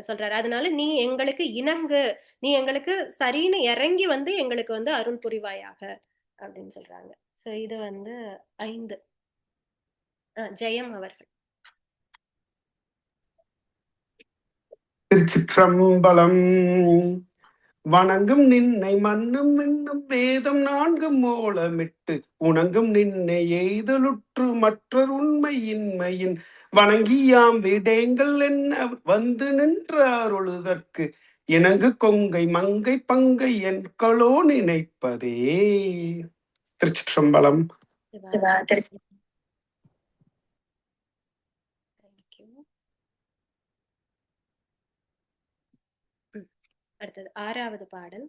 சொல்றாரு. அதனால நீ எங்களுக்கு இணங்கு, நீ எங்களுக்கு சரின்னு இறங்கி வந்து எங்களுக்கு வந்து அருள் புரிவாயாக அப்படின்னு சொல்றாங்க. சோ இது வந்து 5. ஜெயம் அவர்கள். திருச்சிற்றம்பலம். வணங்கும் நின்னை மன்னும் விண்ணும் வேதம் 4 மூலமிட்டு உணங்கும் நின்னை எய்தலுற்று மற்றொரு உண்மையின்மையின் வணங்கியாம் விடேங்கள் என்ன வந்து நின்ற அருளுதற்கு இணங்கு கொங்கை மங்கை பங்கை என்களோ நினைப்பதே. திருச்சிற்றம்பலம். அடுத்தது 6வது பாடல்.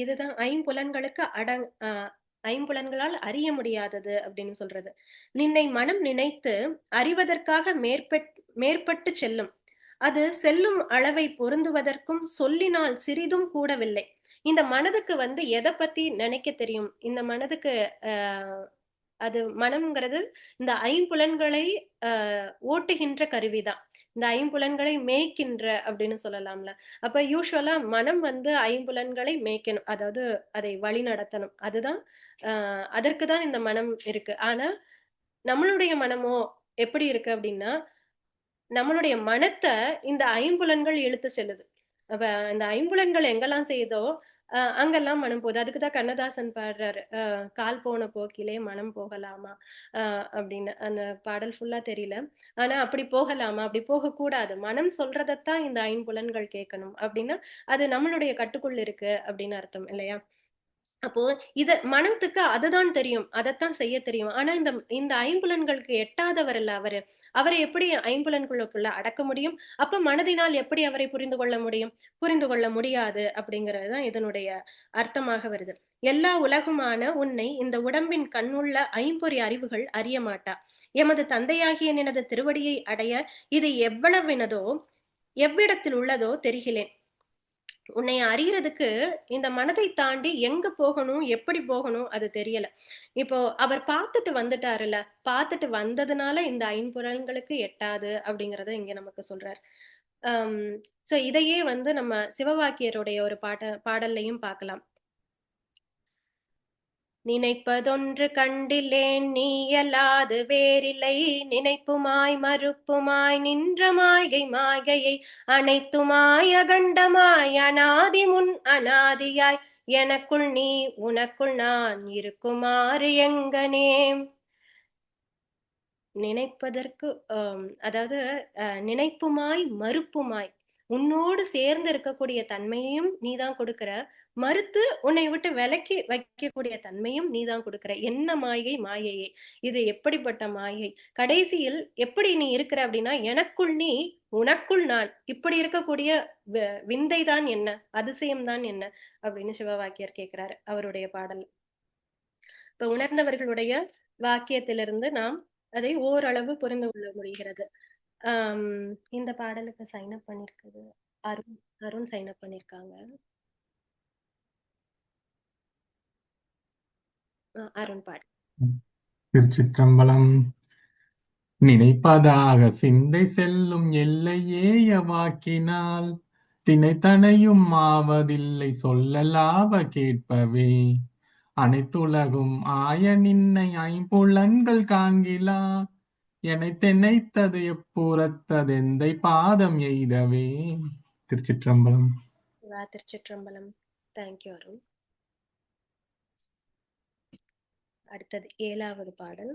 இதுதான் ஐம்புலன்களுக்கு ஐம்புலன்களால் அறிய முடியாதது அப்படின்னு சொல்றது. நின்னை மனம் நினைத்து அறிவதற்காக மேற்பட்டு செல்லும். அது செல்லும் அளவை பொருந்துவதற்கும் சொல்லினால் சிறிதும் கூடவில்லை. இந்த மனதுக்கு வந்து எதை பத்தி நினைக்க தெரியும்? இந்த மனதுக்கு அது மனம்ங்கிறது இந்த ஐம்புலன்களை ஓட்டுகின்ற கருவிதான். இந்த ஐம்புலன்களை மேய்க்கின்ற அப்படின்னு சொல்லலாம்ல. அப்ப யூஸ்வலா மனம் வந்து ஐம்புலன்களை மேய்க்கணும், அதாவது அதை வழி நடத்தணும். அதுதான் அதற்குதான் இந்த மனம் இருக்கு. ஆனா நம்மளுடைய மனமோ எப்படி இருக்கு அப்படின்னா, நம்மளுடைய மனத்தை இந்த ஐம்புலன்கள் இழுத்து செல்லுது. அப்ப இந்த ஐம்புலன்கள் எங்கெல்லாம் செய்யுதோ அங்கெல்லாம் மனம் போகுது. அதுக்குதான் கண்ணதாசன் பாடுறாரு, கால் போன போக்கிலே மனம் போகலாமா அப்படின்னு. அந்த பாடல் ஃபுல்லா தெரியல. ஆனா அப்படி போகலாமா, அப்படி போகக்கூடாது. மனம் சொல்றதைத்தான் இந்த ஐம்புலன்கள் கேட்கணும். அப்படின்னா அது நம்மளுடைய கட்டுக்குள் இருக்கு அப்படின்னு அர்த்தம் இல்லையா? அப்போ மனத்துக்கு அதுதான் தெரியும், அதைத்தான் செய்ய தெரியும். ஆனா இந்த இந்த ஐம்புலன்களுக்கு எட்டாதவர் இல்ல அவரு. அவரை எப்படி ஐம்புலன்களுக்குள்ள அடக்க முடியும்? அப்ப மனதினால் எப்படி அவரை புரிந்து கொள்ள முடியும்? புரிந்து கொள்ள முடியாது அப்படிங்கறதுதான் இதனுடைய அர்த்தமாக வருது. எல்லா உலகுமான உன்னை இந்த உடம்பின் கண்ணுள்ள ஐம்பொறி அறிவுகள் அறிய மாட்டா. எமது தந்தையாகிய நினது திருவடியை அடைய இது எவ்வளவினதோ எவ்விடத்தில் உள்ளதோ தெரிகிறேன். உன்னை அறியறதுக்கு இந்த மனதை தாண்டி எங்க போகணும், எப்படி போகணும் அது தெரியல. இப்போ அவர் பார்த்துட்டு வந்துட்டாருல, பார்த்துட்டு வந்ததுனால இந்த ஐம்புலன்களுக்கு எட்டாது அப்படிங்கறத இங்க நமக்கு சொல்றார். சோ இதையே வந்து நம்ம சிவவாக்கியருடைய ஒரு பாடல்லையும் பார்க்கலாம். நினைப்பதொன்று கண்டிலேன் நீயலாது வேறில்லை, நினைப்புமாய் மறுப்புமாய் நின்ற மாய்கையை அனைத்துமாய் அகண்டமாய் அநாதி முன் அநாதியாய் எனக்குள் நீ உனக்குள் நான் இருக்குமாறு எங்கனே. நினைப்பதற்கு அதாவது நினைப்புமாய் மறுப்புமாய் உன்னோடு சேர்ந்து இருக்கக்கூடிய தன்மையையும் நீதான் கொடுக்கிற, மறுத்து உன்னை விட்டு விலக்கி வைக்கக்கூடிய தன்மையும் நீதான் கொடுக்கிற. என்ன மாயையே, இது எப்படிப்பட்ட மாயை? கடைசியில் எப்படி நீ இருக்கிற அப்படின்னா, எனக்குள் நீ உனக்குள் நான், இப்படி இருக்கக்கூடிய விந்தை தான் என்ன, அதிசயம் தான் என்ன அப்படின்னு சிவவாக்கியர் கேட்கிறாரு அவருடைய பாடல். இப்ப உணர்ந்தவர்களுடைய வாக்கியத்திலிருந்து நாம் அதை ஓரளவு புரிந்து கொள்ள முடிகிறது. இந்த பாடலுக்கு சைன் அப் பண்ணிருக்குது அருண் சைன் அப் பண்ணிருக்காங்க. அருண் பாடு. திருச்சிற்றம்பலம். நினைப்பதாக சிந்தை செல்லும் எல்லையேய வாக்கினால் தினைத்தனையும் ஆவதில்லை சொல்லலாவ கேட்பவே. அனைத்துலகும் ஆய நின்னை ஐம்புலன்கள் காண்கிலா எனைத்தெனைத்தது எப்புறத்ததெந்தை பாதம் எய்தவே. திருச்சிற்றம்பலம். திருச்சிற்றம்பலம். தேங்க்யூ அருண். அடுத்தது 7வது பாடல்.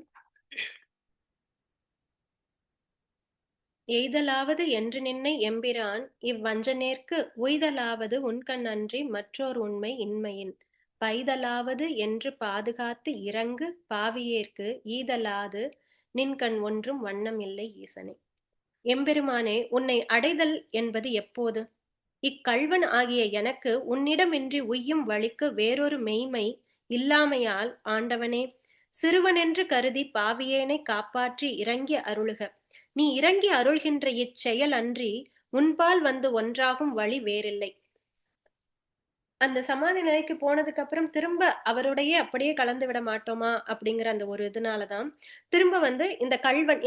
எய்தலாவது என்று நின்னை எம்பிரான் இவ்வஞ்சனேற்கு உய்தலாவது உன்கண் அன்றி மற்றோர் உண்மை இன்மையின் பைதலாவது என்று பாதுகாத்து இறங்கு பாவியேற்கு ஈதலாது நின்கண் ஒன்றும் வண்ணம் இல்லை ஈசனே. எம்பெருமானே, உன்னை அடைதல் என்பது எப்போது? இக்கள்வன் ஆகிய எனக்கு உன்னிடமின்றி உய்யும் வழிக்கு வேறொரு மெய்மை இல்லாமையால் ஆண்டவனே, சிறுவனென்று கருதி பாவியேனை காப்பாற்றி இறங்கி அருளுக. நீ இறங்கி அருள்கின்ற இச்செயல் அன்றி உன்பால் வந்து ஒன்றாகும் வழி வேறில்லை. அந்த சமாதி நிலைக்கு போனதுக்கு அப்புறம் திரும்ப அவருடைய அப்படியே கலந்து விட மாட்டோமா அப்படிங்கிற அந்த ஒரு இதனாலதான் திரும்ப வந்து இந்த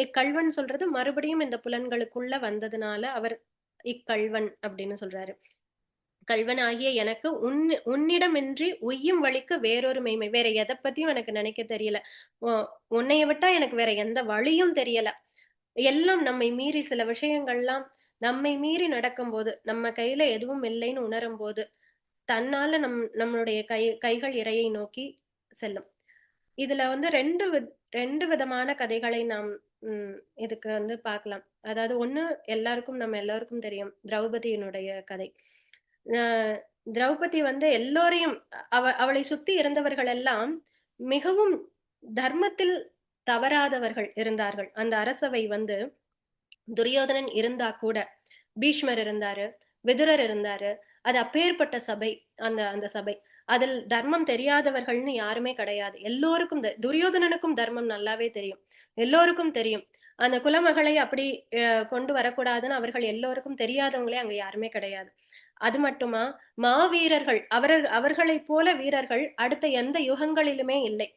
இக்கள்வன் சொல்றது மறுபடியும் இந்த புலன்களுக்குள்ள வந்ததுனால அவர் இக்கள்வன் அப்படின்னு சொல்றாரு. கள்வன் ஆகிய எனக்கு உன்னிடமின்றி உய்யும் வழிக்கு வேறொரு மெய்மை, வேற எதை பத்தியும் எனக்கு நினைக்க தெரியல. உன்னைய விட்டா எனக்கு வேற எந்த வழியும் தெரியல. எல்லாம் நம்மை மீறி, சில விஷயங்கள்லாம் நம்மை மீறி நடக்கும் போது, நம்ம கையில எதுவும் இல்லைன்னு உணரும் போது தன்னால நம்மளுடைய கைகள் இறையை நோக்கி செல்லும். இதுல வந்து ரெண்டு விதமான கதைகளை நாம் இதுக்கு வந்து பார்க்கலாம். அதாவது ஒண்ணு, நம்ம எல்லாருக்கும் தெரியும் திரௌபதியினுடைய கதை. திரௌபதி வந்து எல்லோரையும் அவளை சுத்தி இருந்தவர்கள் எல்லாம் மிகவும் தர்மத்தில் தவறாதவர்கள் இருந்தார்கள். அந்த அரசவை வந்து துரியோதனன் இருந்தா கூட, பீஷ்மர் இருந்தாரு, விதுரர் இருந்தாரு, அது அப்பேற்பட்ட சபை. அந்த அந்த சபை அதில் தர்மம் தெரியாதவர்கள்னு யாருமே கிடையாது. எல்லோருக்கும் துரியோதனனுக்கும் தர்மம் நல்லாவே தெரியும், எல்லோருக்கும் தெரியும். அந்த குலமகளை அப்படி கொண்டு வரக்கூடாதுன்னு அவர்கள் எல்லோருக்கும் தெரியாதவங்களே அங்க யாருமே கிடையாது. அது மட்டுமா, மாவீரர்கள் அவர்களைப் போல வீரர்கள் அடுத்த எந்த யுகங்களிலுமே இல்லை.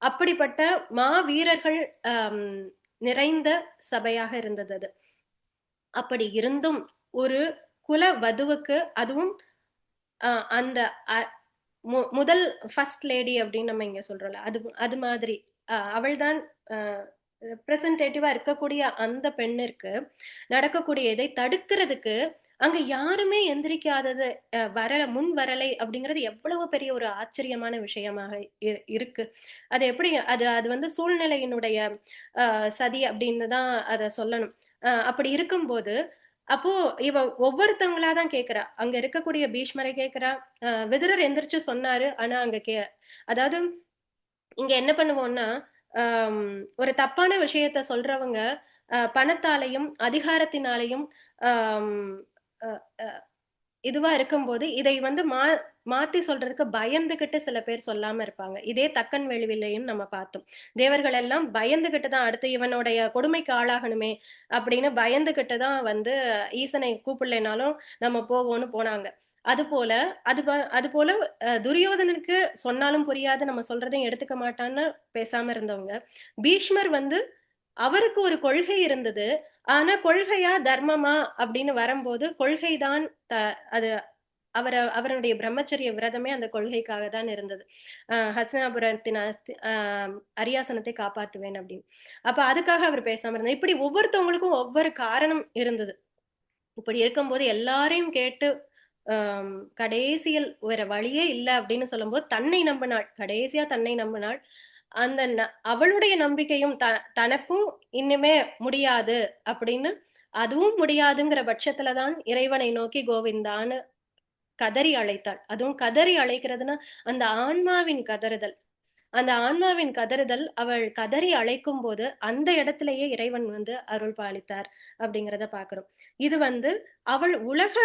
அப்படிப்பட்ட மாவீரர்கள் நிறைந்த சபையாக இருந்தது அது. அப்படி இருந்தும் ஒரு குல வதுவுக்கு, அதுவும் அந்த முதல் ஃபர்ஸ்ட் லேடி அப்படின்னு நம்ம இங்க சொல்றோம்ல, அது மாதிரி அவள்தான் ரெப்ரசன்டேட்டிவா இருக்கக்கூடிய அந்த பெண்ணிற்கு நடக்கக்கூடிய இதை தடுக்கிறதுக்கு அங்க யாருமே எந்திரிக்காதது, முன் வரலை அப்படிங்கிறது எவ்வளவு பெரிய ஒரு ஆச்சரியமான விஷயமாக இருக்கு. அது எப்படி அது வந்து சூழ்நிலையினுடைய சதி அப்படின்னு தான் அதை சொல்லணும். அப்படி இருக்கும்போது அப்போ இவ ஒவ்வொருத்தவங்களாதான் கேக்குறா. அங்க இருக்கக்கூடிய பீஷ்மரை கேக்குறா, விதுரர் எந்திரிச்சு சொன்னாரு, ஆனா அங்க அதாவது இங்க என்ன பண்ணுவோம்னா, ஒரு தப்பான விஷயத்த சொல்றவங்க பணத்தாலையும் அதிகாரத்தினாலையும் இதுவா இருக்கும்போது இதை வந்து மாத்தி சொல்றதுக்கு பயந்துகிட்டு சில பேர் சொல்லாம இருப்பாங்க. இதே தக்கன் வேள்வியிலையும் நம்ம பார்த்தோம். தேவர்கள் எல்லாம் பயந்துகிட்டு தான், அடுத்து இவனுடைய கொடுமைக்கு ஆளாகணுமே அப்படின்னு பயந்துகிட்டு தான் வந்து ஈசனை கூப்பிடலைனாலும் நம்ம போவோம்னு போனாங்க. அது போல துரியோதனனுக்கு சொன்னாலும் புரியாது, நம்ம சொல்றதையும் எடுத்துக்க மாட்டான்னு பேசாம இருந்தவங்க. பீஷ்மர் வந்து அவருக்கு ஒரு கொள்கை இருந்தது, ஆனா கொள்கையா தர்மமா அப்படின்னு வரும்போது கொள்கைதான் அது அவருடைய பிரம்மச்சரிய விரதமே அந்த கொள்கைக்காக தான் இருந்தது. ஹஸ்தினாபுரத்தின் அரியாசனத்தை காப்பாத்துவேன் அப்படின்னு. அப்ப அதுக்காக அவர் பேசாம இருந்தார். இப்படி ஒவ்வொருத்தவங்களுக்கும் ஒவ்வொரு காரணம் இருந்தது. இப்படி இருக்கும்போது எல்லாரையும் கேட்டு கடைசியில் வேற வழியே இல்லை அப்படின்னு சொல்லும்போது தன்னை நம்பினாள், கடைசியா தன்னை நம்பினாள். அந்த அவளுடைய நம்பிக்கையும் தனக்கும் இன்னுமே முடியாது அப்படின்னு, அதுவும் முடியாதுங்கிற பட்சத்துலதான் இறைவனை நோக்கி கோவிந்தான்னு கதறி அழைத்தாள். அதுவும் கதறி அழைக்கிறதுனா அந்த ஆன்மாவின் கதறுதல். அந்த ஆன்மாவின் கதறுதல், அவள் கதறி அழைக்கும் போது அந்த இடத்திலேயே இறைவன் வந்து அருள் பாலித்தார் அப்படிங்கிறத பாக்குறோம். இது வந்து அவள் உலக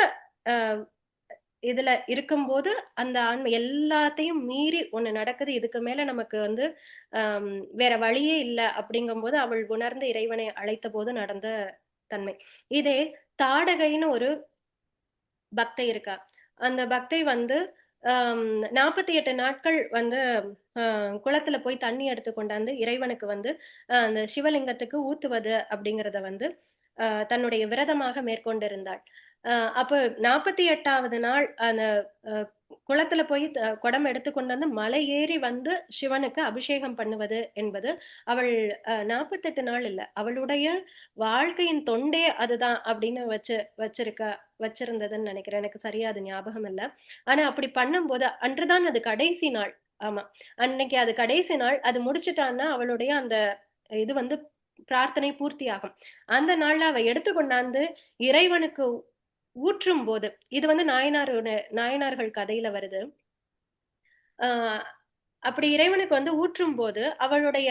இதுல இருக்கும்போது அந்த ஆன்மை எல்லாத்தையும் மீறி ஒண்ணு நடக்குது, இதுக்கு மேல நமக்கு வந்து வேற வழியே இல்லை அப்படிங்கும்போது அவள் உணர்ந்து இறைவனை அழைத்த போது நடந்த தன்மை. இதே தாடகைன்னு ஒரு பக்தை இருக்கா. அந்த பக்தை வந்து 48 நாட்கள் வந்து குளத்துல போய் தண்ணி எடுத்து கொண்டாந்து இறைவனுக்கு வந்து அந்த சிவலிங்கத்துக்கு ஊத்துவது அப்படிங்கிறத வந்து தன்னுடைய விரதமாக மேற்கொண்டிருந்தாள். அப்ப 48வது நாள் அந்த குளத்துல போய் குடம் எடுத்துக்கொண்டு வந்து மலை ஏறி வந்து சிவனுக்கு அபிஷேகம் பண்ணுவது என்பது அவள் 48 நாள் இல்ல, அவளுடைய வாழ்க்கையின் தொண்டே அதுதான் அப்படின்னு வச்சிருந்ததுன்னு நினைக்கிறேன். எனக்கு சரியா அது ஞாபகம் இல்லை. ஆனா அப்படி பண்ணும்போது அன்றுதான் அது கடைசி நாள். ஆமா, அன்னைக்கு அது கடைசி நாள். அது முடிச்சுட்டான்னா அவளுடைய அந்த இது வந்து பிரார்த்தனை பூர்த்தி ஆகும். அந்த நாள்ல அவ எடுத்துக்கொண்டாந்து இறைவனுக்கு ஊற்றும் போது, இது வந்து நாயனார்கள் கதையில வருது. அப்படி இறைவனுக்கு வந்து ஊற்றும் போது அவளுடைய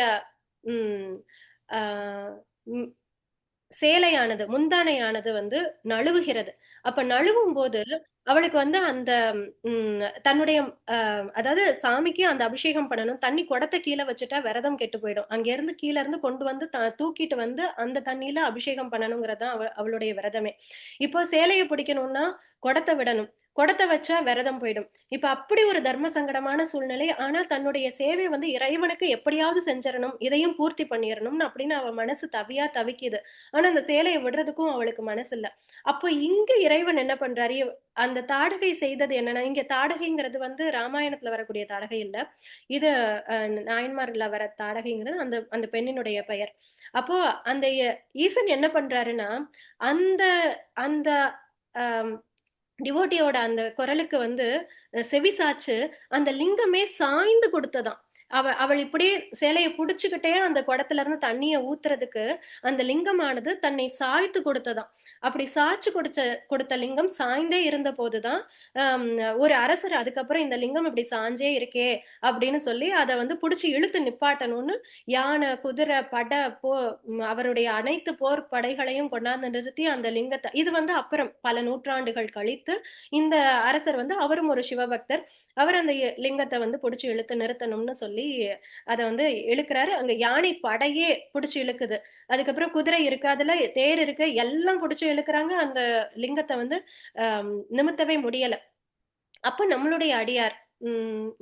சேலையானது, முந்தானையானது வந்து நழுவுகிறது. அப்ப நழுவும் போது அவளுக்கு வந்து அந்த தன்னுடைய அதாவது சாமிக்கு அந்த அபிஷேகம் பண்ணணும், தண்ணி குடத்தை கீழே வச்சுட்டா விரதம் கெட்டு போயிடும். அங்க இருந்து கீழே இருந்து கொண்டு வந்து தூக்கிட்டு வந்து அந்த தண்ணியில அபிஷேகம் பண்ணணுங்கிறதான் அவளுடைய விரதமே. இப்போ சேலையை பிடிக்கணும்னா குடத்தை விடணும், குடத்தை வச்சா விரதம் போயிடும். இப்ப அப்படி ஒரு தர்ம சங்கடமான சூழ்நிலை. ஆனா தன்னுடைய சேவை வந்து இறைவனுக்கு எப்படியாவது செஞ்சிடணும், இதையும் பூர்த்தி பண்ணிடணும்னு அப்படின்னு அவ மனசு தவிக்குது. ஆனா அந்த சேலையை விடுறதுக்கும் அவளுக்கு மனசு இல்ல. அப்போ இங்க இறைவன் என்ன பண்றாரு, அந்த தாடகை செய்தது என்னன்னா, இங்க தாடகைங்கிறது வந்து ராமாயணத்துல வரக்கூடிய தாடகை இல்ல, இது நாயன்மார்ல வர தாடகைங்கிறது அந்த அந்த பெண்ணினுடைய பெயர். அப்போ அந்த ஈசன் என்ன பண்றாருன்னா, அந்த அந்த டிவோட்டியோட அந்த குரலுக்கு வந்து செவி சாச்சு அந்த லிங்கமே சாய்ந்து கொடுத்ததாம். அவள் இப்படியே சேலையை புடிச்சுக்கிட்டே அந்த குடத்துல இருந்து தண்ணிய ஊத்துறதுக்கு அந்த லிங்கமானது தன்னை சாய்த்து கொடுத்ததாம். அப்படி சாய்ச்சு கொடுத்த லிங்கம் சாய்ந்தே இருந்த போதுதான் ஒரு அரசர் அதுக்கப்புறம் இந்த லிங்கம் இப்படி சாஞ்சே இருக்கே அப்படின்னு சொல்லி அதை வந்து புடிச்சு இழுத்து நிப்பாட்டணும்னு யானை, குதிரை, படை, அவருடைய அனைத்து போர் படைகளையும் கொண்டாந்து நிறுத்தி அந்த லிங்கத்தை, இது வந்து அப்புறம் பல நூற்றாண்டுகள் கழித்து இந்த அரசர் வந்து அவரும் ஒரு சிவபக்தர், அவர் அந்த லிங்கத்தை வந்து புடிச்சு இழுத்து நிறுத்தணும்னு சொல்லி அதை வந்து இழுக்கிறாரு. அங்க யானை படையே புடிச்சு இழுக்குது. அதுக்கப்புறம் குதிரை இருக்கு, அதுல தேர் இருக்கு, எல்லாம் புடிச்சு இழுக்கிறாங்க. அந்த லிங்கத்தை வந்து நிமித்தவே முடியல. அப்ப நம்மளுடைய அடியார்,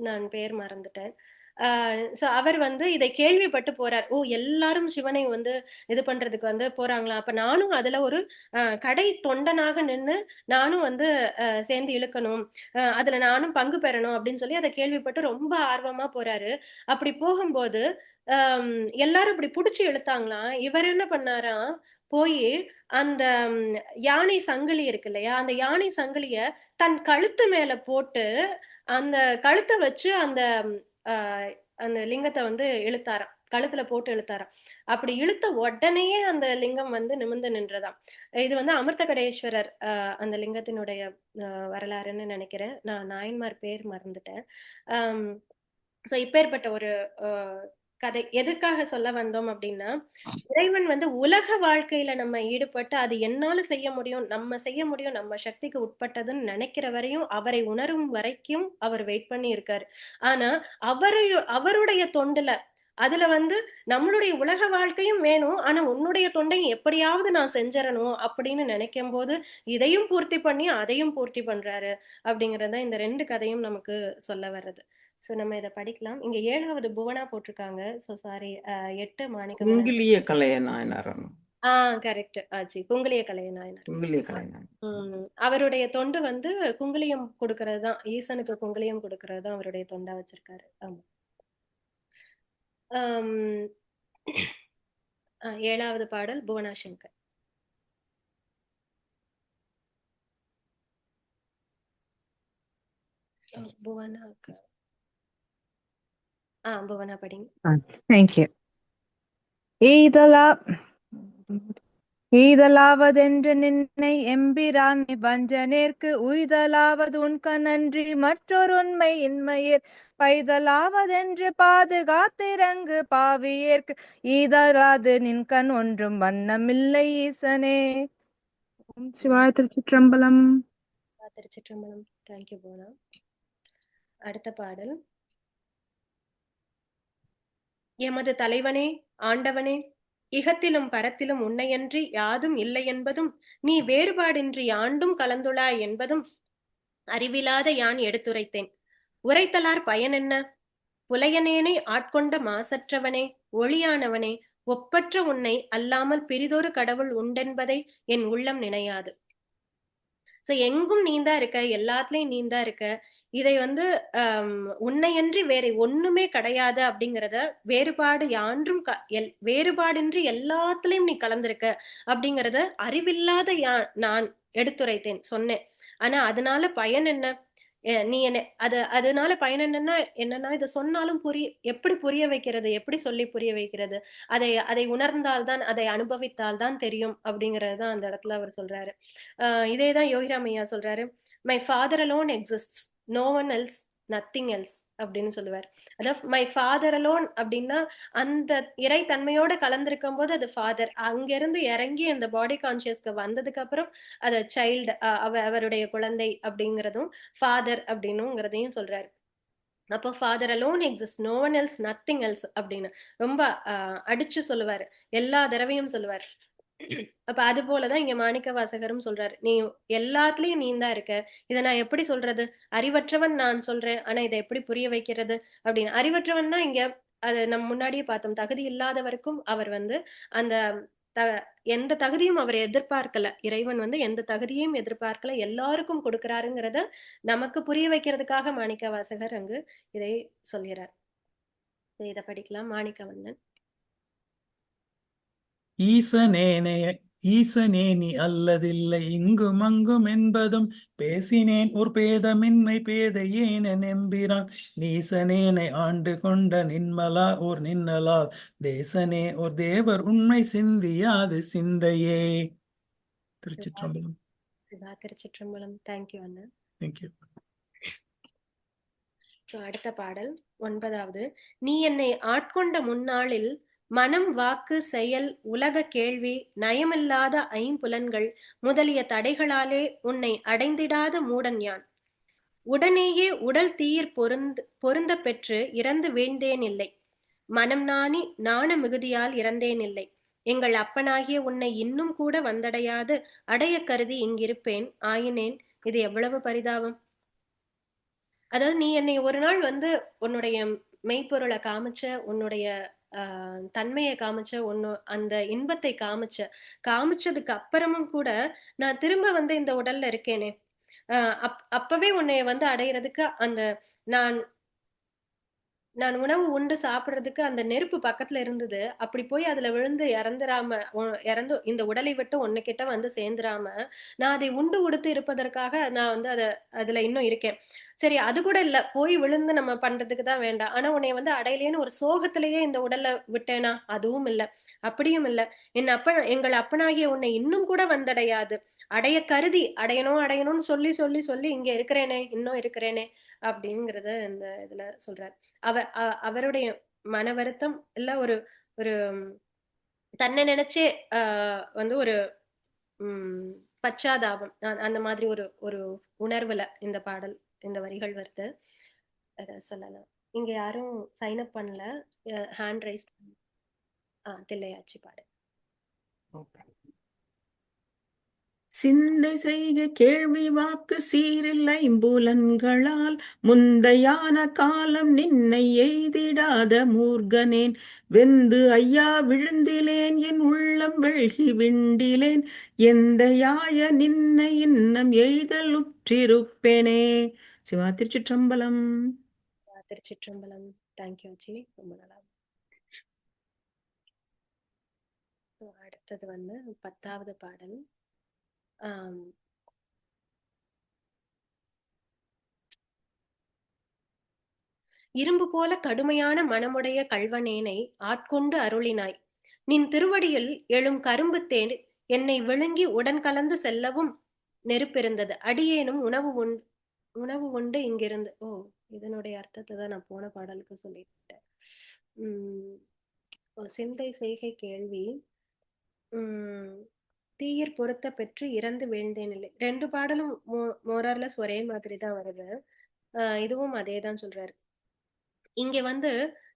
நான் பேர் மறந்துட்டேன், சோ அவர் வந்து இதை கேள்விப்பட்டு போறார். ஓ, எல்லாரும் சிவனை வந்து இது பண்றதுக்கு வந்து போறாங்களா, அப்ப நானும் அதுல ஒரு கடை தொண்டனாக நின்னு நானும் வந்து சேர்ந்து இழுக்கணும், அதுல நானும் பங்கு பெறணும் அப்படின்னு சொல்லி அதை கேள்விப்பட்டு ரொம்ப ஆர்வமா போறாரு. அப்படி போகும்போது எல்லாரும் இப்படி புடிச்சு இழுத்தாங்களாம். இவர் என்ன பண்ணாராம், போய் அந்த யானை சங்கிலி இருக்கு இல்லையா, அந்த யானை சங்கிலிய தன் கழுத்து மேல போட்டு அந்த கழுத்தை வச்சு அந்த அந்த லிங்கத்தை வந்து இழுத்தாராம், கழுத்துல போட்டு இழுத்தாராம். அப்படி இழுத்த உடனேயே அந்த லிங்கம் வந்து நிமிர்ந்து நின்றதாம். இது வந்து அமிர்தகடேஸ்வரர் அந்த லிங்கத்தினுடைய வரலாறுன்னு நினைக்கிறேன். நான் நாயன்மார் பேர் மறந்துட்டேன். சோ இப்பேற்பட்ட ஒரு கதை எதற்காக சொல்ல வந்தோம் அப்படின்னா, இறைவன் வந்து உலக வாழ்க்கையில நம்ம ஈடுபட்டு அது என்னால செய்ய முடியும், நம்ம செய்ய முடியும், நம்ம சக்திக்கு உட்பட்டதுன்னு நினைக்கிற வரையும், அவரை உணரும் வரைக்கும் அவர் வெயிட் பண்ணி இருக்காரு. ஆனா அவருடைய தொண்டுல அதுல வந்து நம்மளுடைய உலக வாழ்க்கையும் வேணும், ஆனா உன்னுடைய தொண்டையும் எப்படியாவது நான் செஞ்சிடணும் அப்படின்னு நினைக்கும் போது இதையும் பூர்த்தி பண்ணி அதையும் பூர்த்தி பண்றாரு அப்படிங்கறத இந்த 2 கதையும் நமக்கு சொல்ல வர்றது. சோ நம்ம இதை படிக்கலாம். இங்க 7வது புவனா போட்டிருக்காங்க. So sorry, 8 Manikkavasagar. குங்கிலிய கலைய நாயனார். கரெக்ட் ஆச்சு, குங்கிலிய கலைய நாயனார். குங்கிலிய கலைய நாயனார். அவருடைய தொண்டு வந்து குங்கிலியம் கொடுக்கறது தான், ஈசனுக்கு குங்கிலியம் கொடுக்கறது தான் அவருடைய தொண்டா வச்சிருக்காரு. ஆமா. 7வது பாடல் புவனா சங்கர். புவனா புவனா படிங்க. தேங்க்யூ. ஈதலாவதென்று நின்னை எம்பிரான் வஞ்சனேற்கு உய்தலாவது உன்க நன்றி மற்றொரு உண்மை இன்மையர் பைதலாவதென்று பாதுகாத்திறங்கு பாவியேற்கு ஈதலாது நின்கண் ஒன்றும் வண்ணமில்லை ஈசனே. ஓம் சிவாய. திருச்சிற்றம்பலம். திருச்சிற்றம்பலம். தேங்க்யூ புவனா. அடுத்த பாடல். எமது தலைவனே, ஆண்டவனே, இகத்திலும் பரத்திலும் உன்னையன்றி யாதும் இல்லை என்பதும் நீ வேறுபாடின்றி ஆண்டும் கலந்துளாய் என்பதும் அறிவிலாத யான் எடுத்துரைத்தேன். உரைத்தலார் பயன் என்ன? புலையனேனை ஆட்கொண்ட மாசற்றவனே, ஒளியானவனே, ஒப்பற்ற உன்னை அல்லாமல் பிரிதொரு கடவுள் உண்டென்பதை என் உள்ளம் நினையாது. சோ எங்கும் நீந்தா இருக்க, எல்லாத்துலயும் நீந்தா இருக்க, இதை வந்து உன்னையன்றி வேற ஒண்ணுமே கிடையாது அப்படிங்கறத, வேறுபாடு யான்றும் வேறுபாடின்றி எல்லாத்துலயும் நீ கலந்திருக்க அப்படிங்கறத அறிவில்லாத நான் எடுத்துரைத்தேன், சொன்னேன். ஆனா அதனால பயன் என்ன? நீ என்ன அதனால பயன் என்னன்னா இதை சொன்னாலும் எப்படி புரிய வைக்கிறது, எப்படி சொல்லி புரிய வைக்கிறது? அதை உணர்ந்தால்தான், அதை அனுபவித்தால்தான் தெரியும் அப்படிங்கறதுதான் அந்த இடத்துல அவர் சொல்றாரு. இதேதான் யோகிராமையா சொல்றாரு. My father alone exists, no one else, nothing else அப்படின்னு சொல்லுவார். அதாவது மை ஃபாதர் அலோன் அப்படின்னா அந்த இறை தன்மையோட கலந்திருக்கும் போது அது ஃபாதர், அங்கிருந்து இறங்கி அந்த பாடி கான்சியஸ்க்கு வந்ததுக்கு அப்புறம் அது சைல்டு, அவருடைய குழந்தை அப்படிங்கிறதும் ஃபாதர் அப்படின்னுங்கிறதையும் சொல்றாரு. அப்போ father alone exist, no one else, nothing else அப்படின்னு ரொம்ப அடிச்சு சொல்லுவாரு, எல்லா தடவையும் சொல்லுவார். அப்ப அது போலதான் இங்க மாணிக்க வாசகரும் சொல்றாரு, நீ எல்லாத்துலயும் நீந்தான் இருக்க, இதை நான் எப்படி சொல்றது? அறிவற்றவன் நான் சொல்றேன், ஆனா இதை எப்படி புரிய வைக்கிறது அப்படின்னு. அறிவற்றவன்னா இங்க அது நம்ம முன்னாடியே பார்த்தோம், தகுதி இல்லாதவருக்கும் அவர் வந்து அந்த எந்த தகுதியும் அவர் எதிர்பார்க்கல, இறைவன் வந்து எந்த தகுதியும் எதிர்பார்க்கல, எல்லாருக்கும் கொடுக்கிறாருங்கிறத நமக்கு புரிய வைக்கிறதுக்காக மாணிக்க வாசகர் அங்கு இதை சொல்கிறார். இதை படிக்கலாம். மாணிக்கவண்ணன். ஈசனேனை ஈசனே நீ அல்லதில்லை இங்கும் அங்கும் என்பதும் பேசினேன் ஒரு பேதமின்மை பேதையேன நெம்பிரான் நீசனேனை ஆண்டு கொண்ட நின்மலா ஓர் நின்னலால் தேசனே ஓர் தேவர் உண்மை சிந்தியாது சிந்தையே. திருச்சிற்றம்பலம். சிவா திருச்சிற்றம்பலம். தேங்க்யூ அண்ணா. தேங்க்யூ. அடுத்த பாடல் 9வது. நீ என்னை ஆட்கொண்ட முன்னாளில் மனம் வாக்கு செயல் உலக கேள்வி நயமில்லாத ஐம்புலன்கள் முதலிய தடைகளாலே உன்னை அடைந்திடாத மூடன் யான். உடனேயே உடல் தீயிற் பொருந்த பெற்று இறந்து வீழ்ந்தேன் இல்லை. மனம் நாணி நாண மிகுதியால் இறந்தேன் இல்லை. எங்கள் அப்பனாகிய உன்னை இன்னும் கூட வந்தடையாது அடைய கருதி இங்கிருப்பேன் ஆயினேன். இது எவ்வளவு பரிதாபம். அதாவது நீ என்னை ஒரு நாள் உன்னுடைய மெய்ப்பொருளை காமிச்ச, உன்னுடைய தன்மையை காமிச்ச, அந்த இன்பத்தை காமிச்சதுக்கு அப்புறமும் கூட நான் திரும்ப இந்த உடல்ல இருக்கேனே. அப்பவே உன்னை அடையிறதுக்கு அந்த நான் உணவு உண்டு சாப்பிடுறதுக்கு அந்த நெருப்பு பக்கத்துல இருந்தது. அப்படி போய் அதுல விழுந்து இறந்து இந்த உடலை விட்டு ஒன்னுகிட்ட சேர்ந்துராம நான் அதை உண்டு உடுத்து இருப்பதற்காக நான் அதுல இன்னும் இருக்கேன். சரி, அது கூட இல்ல, போய் விழுந்து நம்ம பண்றதுக்கு தான் வேண்டாம். ஆனா உன்னை அடையலேன்னு ஒரு சோகத்திலேயே இந்த உடல்ல விட்டேனா? அதுவும் இல்ல, அப்படியும் இல்ல. எங்கள் அப்பனாகிய உன்னை இன்னும் கூட வந்தடையாது அடைய கருதி அடையணும்னு சொல்லி சொல்லி சொல்லி இங்க இருக்கிறேனே, இன்னும் இருக்கிறேனே அப்படிங்கறத இந்த இதுல சொல்றார். அவருடைய மன வருத்தம் இல்ல, ஒரு ஒரு தன்னை நினைச்சே ஒரு பச்சாதாபம், அந்த மாதிரி ஒரு ஒரு உணர்வுல இந்த பாடல், இந்த வரிகள் வருது. அத சொல்லலாம். இங்க யாரும் சைன் அப் பண்ணல, ஹேண்ட் ரைஸ் தில்லையாச்சி பாடு. சிந்தை செய்க கேள்வி வாக்கு சீரில் ஐம்புலன்களால் முந்தையான காலம் நின்னை எய்திடாத மூர்கனேன் வெந்து ஐயா விழுந்திலேன் என் உள்ளம் வெள்கி விண்டிலேன் எந்தையாய நின்னை இன்னம் எய்தல் உற்றிருப்பேனே. சிவா திருச்சிற்றம்பலம். திருச்சிற்றம்பலம். தேங்க்யூ ஜி, ரொம்ப நல்லா. அடுத்தது 10வது பாடல். இரும்பு போல கடுமையான மனமுடைய கள்வனேனை ஆட்கொண்டு அருளினாய். நின் திருவடியில் எழும் கரும்பு தேன் என்னை விழுங்கி உடன் கலந்து செல்லவும் நெருப்பிருந்தது. அடியேனும் உணவு உண்டு இங்கிருந்து. இதனுடைய அர்த்தத்தை தான் நான் போன பாடலுக்கு சொல்லிட்டேன். சிந்தை செய்கை கேள்வி தீயிற் பொருத்த பெற்று இறந்து வீழ்ந்தேன் இல்லை. 2 பாடலும் மோரார்லஸ் ஒரே மாதிரி தான் வருது. இதுவும் அதேதான் சொல்றாரு. இங்க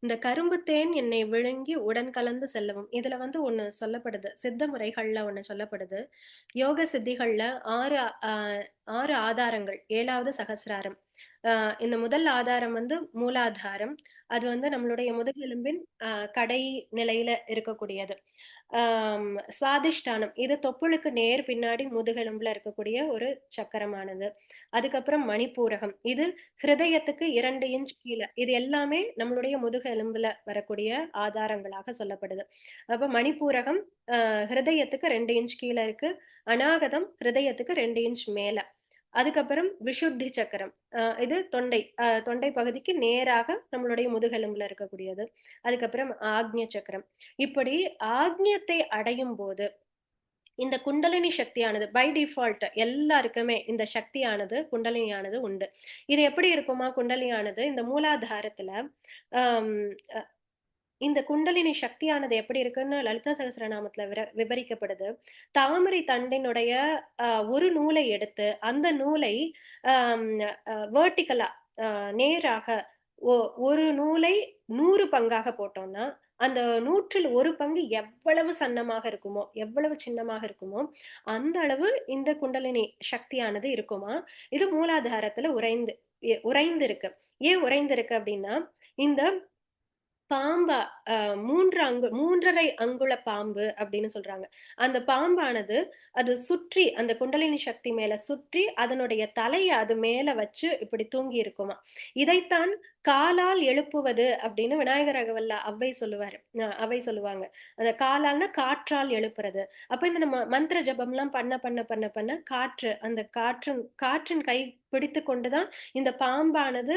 இந்த கரும்பு தேன் என்னை விழுங்கி உடன் கலந்து செல்லவும், இதுல ஒண்ணு சொல்லப்படுது, சித்த முறைகள்ல ஒண்ணு சொல்லப்படுது. யோக சித்திகள்ல 6 ஆதாரங்கள், 7வது சகசிராரம். இந்த முதல் ஆதாரம் மூலாதாரம். அது நம்மளுடைய முதுகெலும்பின் கடை நிலையில இருக்கக்கூடியது. சுவாதிஷ்டானம், இது தொப்புளுக்கு நேர் பின்னாடி முதுகெலும்புல இருக்கக்கூடிய ஒரு சக்கரமானது. அதுக்கப்புறம் மணிப்பூரகம், இது ஹிருதயத்துக்கு 2 இன்ச் கீழே. இது எல்லாமே நம்மளுடைய முதுகெலும்புல வரக்கூடிய ஆதாரங்களாக சொல்லப்படுது. அப்ப மணிப்பூரகம் ஹிருதயத்துக்கு 2 இன்ச் கீழே இருக்கு. அநாகதம் ஹிருதயத்துக்கு 2 இன்ச் மேல. அதுக்கப்புறம் விஷுத்தி சக்கரம், இது தொண்டை பகுதிக்கு நேராக நம்மளுடைய முதுகெலும்புல இருக்கக்கூடியது. அதுக்கப்புறம் ஆக்ஞ சக்கரம். இப்படி ஆக்ஞத்தை அடையும் போது இந்த குண்டலினி சக்தியானது பை டிஃபால்ட் எல்லாருக்குமே இந்த சக்தியானது குண்டலினியானது உண்டு. இது எப்படி இருக்குமா? குண்டலினியானது இந்த மூலாதாரத்துல இந்த குண்டலினி சக்தியானது எப்படி இருக்குன்னு லலிதா சகஸ்ரநாமத்துல விவரிக்கப்படுது. தாமரை தண்டினுடைய ஒரு நூலை எடுத்து அந்த நூலை வெர்டிகலா நேராக ஒரு நூலை 100 பங்காக போட்டோம்னா அந்த 100ல் 1 பங்கு எவ்வளவு சன்னமாக இருக்குமோ, எவ்வளவு சின்னமாக இருக்குமோ அந்த அளவு இந்த குண்டலினி சக்தியானது இருக்குமா. இது மூலாதாரத்துல உறைந்து இருக்கு. ஏன் உறைந்து இருக்கு அப்படின்னா, இந்த பாம்பா 3.5 அங்குல பாம்பு அப்படின்னு சொல்றாங்க. அந்த பாம்பானது அது சுற்றி அந்த குண்டலினி சக்தி மேல சுற்றி அதனுடைய தலைய அது மேல வச்சு இப்படி தூங்கி இருக்குமா. இதைத்தான் காலால் எழுப்புவது அப்படின்னு விநாயகர் அகவல்ல அவை சொல்லுவாங்க. அந்த காலால்னா காற்றால் எழுப்புறது. அப்ப இந்த நம்ம மந்திர ஜபம்லாம் பண்ண பண்ண பண்ண பண்ண காற்றின் கை பிடித்து கொண்டுதான் இந்த பாம்பானது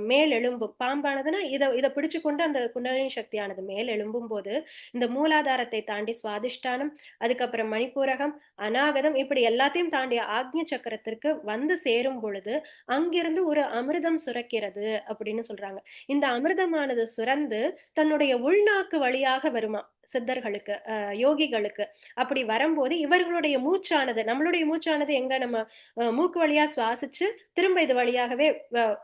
மேல் எழும்பும். பாம்பானதுன்னா இத பிடிச்சு கொண்டு அந்த குண்டலினி சக்தியானது மேல் எழும்பும் போது இந்த மூலாதாரத்தை தாண்டி சுவாதிஷ்டானம், அதுக்கப்புறம் மணிப்பூரகம், அநாகதம், இப்படி எல்லாத்தையும் தாண்டி ஆக்ஞ சக்கரத்திற்கு வந்து சேரும் பொழுது அங்கிருந்து ஒரு அமிர்தம் சுரக்கிறது அப்படின்னு சொல்றாங்க. இந்த அமிர்தமானது சுரந்து தன்னுடைய உள்நாக்கு வழியாக வருமா சித்தர்களுக்கு, யோகிகளுக்கு. அப்படி வரும்போது இவர்களுடைய மூச்சானது, நம்மளுடைய மூச்சானது எங்க நம்ம மூக்கு வழியா சுவாசிச்சு திரும்ப இது வழியாகவே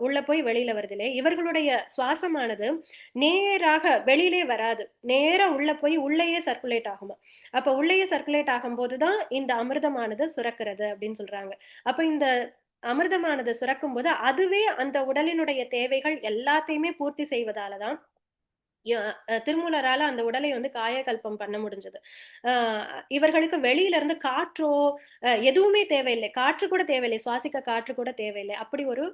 உள்ள போய் வெளியில வருது இல்லையா. இவர்களுடைய சுவாசமானது நேராக வெளியிலே வராது, நேரா உள்ள போய் உள்ளேயே சர்க்குலேட் ஆகுமா. அப்ப உள்ளேயே சர்க்குலேட் ஆகும் போதுதான் இந்த அமிர்தமானது சுரக்கிறது அப்படின்னு சொல்றாங்க. அப்ப இந்த அமிர்தமானது சுரக்கும் போது அதுவே அந்த உடலினுடைய தேவைகள் எல்லாத்தையுமே பூர்த்தி செய்வதாலதான் திருமூலரால அந்த உடலை வந்து காயகல்பம் பண்ண முடிஞ்சது. இவர்களுக்கு வெளியில இருந்து காற்றோ எதுவுமே தேவையில்லை, காற்று கூட தேவையில்லை, சுவாசிக்க காற்று கூட தேவையில்லை. அப்படி ஒரு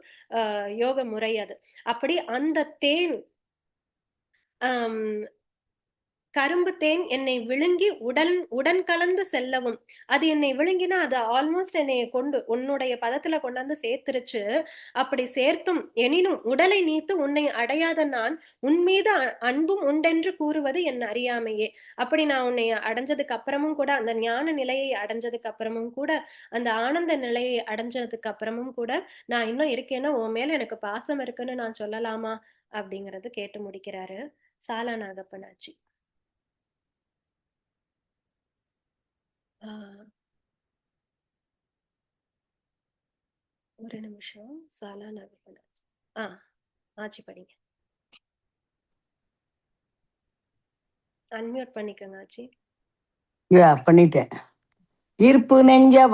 யோக முறை அது. அப்படி அந்த தேன் கரும்பு தேன் என்னை விழுங்கி உடன் கலந்து செல்லவும், அது என்னை விழுங்கினா அது ஆல்மோஸ்ட் என்னை கொண்டு உன்னுடைய பதத்துல கொண்டாந்து சேர்த்துருச்சு. அப்படி சேர்த்தும் எனினும் உடலை நீத்து உன்னை அடையாத நான் உன் மீது அன்பும் உண்டென்று கூறுவது என் அறியாமையே. அப்படி நான் உன்னை அடைஞ்சதுக்கு அப்புறமும் கூட, அந்த ஞான நிலையை அடைஞ்சதுக்கு அப்புறமும் கூட, அந்த ஆனந்த நிலையை அடைஞ்சதுக்கு அப்புறமும் கூட நான் இன்னும் இருக்கேன்னா உன் மேல எனக்கு பாசம் இருக்குன்னு நான் சொல்லலாமா அப்படிங்கறது கேட்டு முடிக்கிறாரு சாலா நாகப்பனாச்சி. ஒரு நிமிஷம். சாலா நாகப்பனாச்சி ஆச்சி படிங்க. அன்மியூட் பண்ணிக்கங்க ஆச்சி. பண்ணிட்டேன். ஈர்ப்பு நெஞ்ச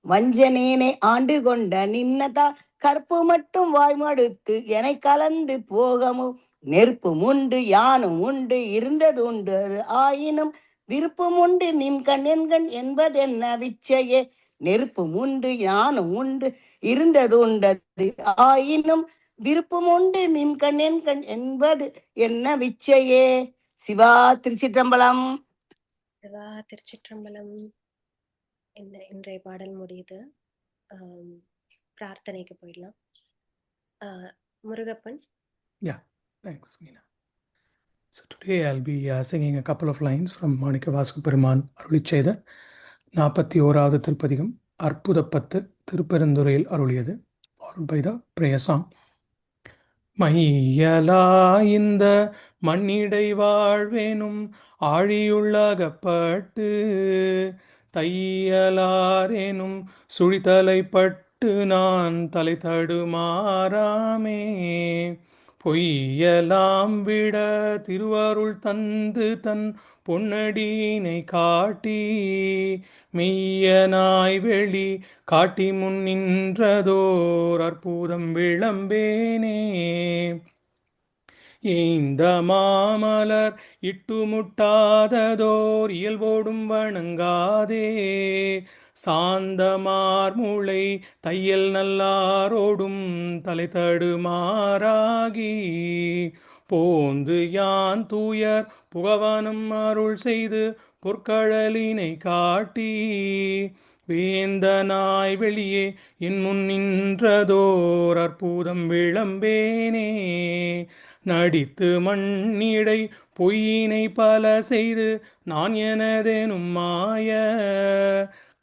வஞ்சனேனை ஆண்டு கொண்ட நின்னதா கற்பு மட்டும் வாய்மடுத்து எனை கலந்து போகமும் நெருப்பும் உண்டு யானும் உண்டு இருந்தது உண்டு அது ஆயினும் விருப்பம் உண்டு நின்கண் என்கண் என்பதென்ன விச்சையே. நெருப்பும் உண்டு யானும் உண்டு இருந்தது உண்டது ஆயினும் விருப்பம் உண்டு நின்கண் என்கண் என்பது என்ன விச்சையே. சிவா திருச்சிற்றம்பலம். சிவா திருச்சிற்றம்பலம். என்ன இன்றைய பாடல் முடியுது. பிரார்த்தனைக்கு போயிடலாம். Murugappan. Yeah, thanks, Meena. So today I'll be singing a couple of lines from Manikavasaga Peruman அருளிச் செய்த 41வது திருப்பதிகம் அற்புதப்பத்து திருப்பெருந்துறையில் அருளியது, followed by the prayer song. மையலா இந்த மண்ணிடை வாழ்வேனும் ஆழியுள்ளகப்பட்டு தையலாரேனும் சுழித்தலைப்பட்டு நான் தலை தடுமாறாமே. பொய்யலாம் விட திருவருள் தந்து தன் பொன்னடியினை காட்டி மெய்யனாய் வெளி காட்டி முன் நின்றதோர் அற்புதம் விளம்பேனே. இந்த மாமலர் இட்டு முட்டாததோர் இயல்போடும் வணங்காதே சாந்தமார் மூளை தையல் நல்லாரோடும் தலை தடுமாறாகி போந்து யான் தூயர் புகவனம் அருள் செய்து பொற்கழலினை காட்டி வேந்தனாய் வெளியே என் முன் நின்றதோர் அற்புதம் விளம்பேனே. நடித்து மண்ணிடை பொய்யினை பல செய்து நான் எனதெனும் மாய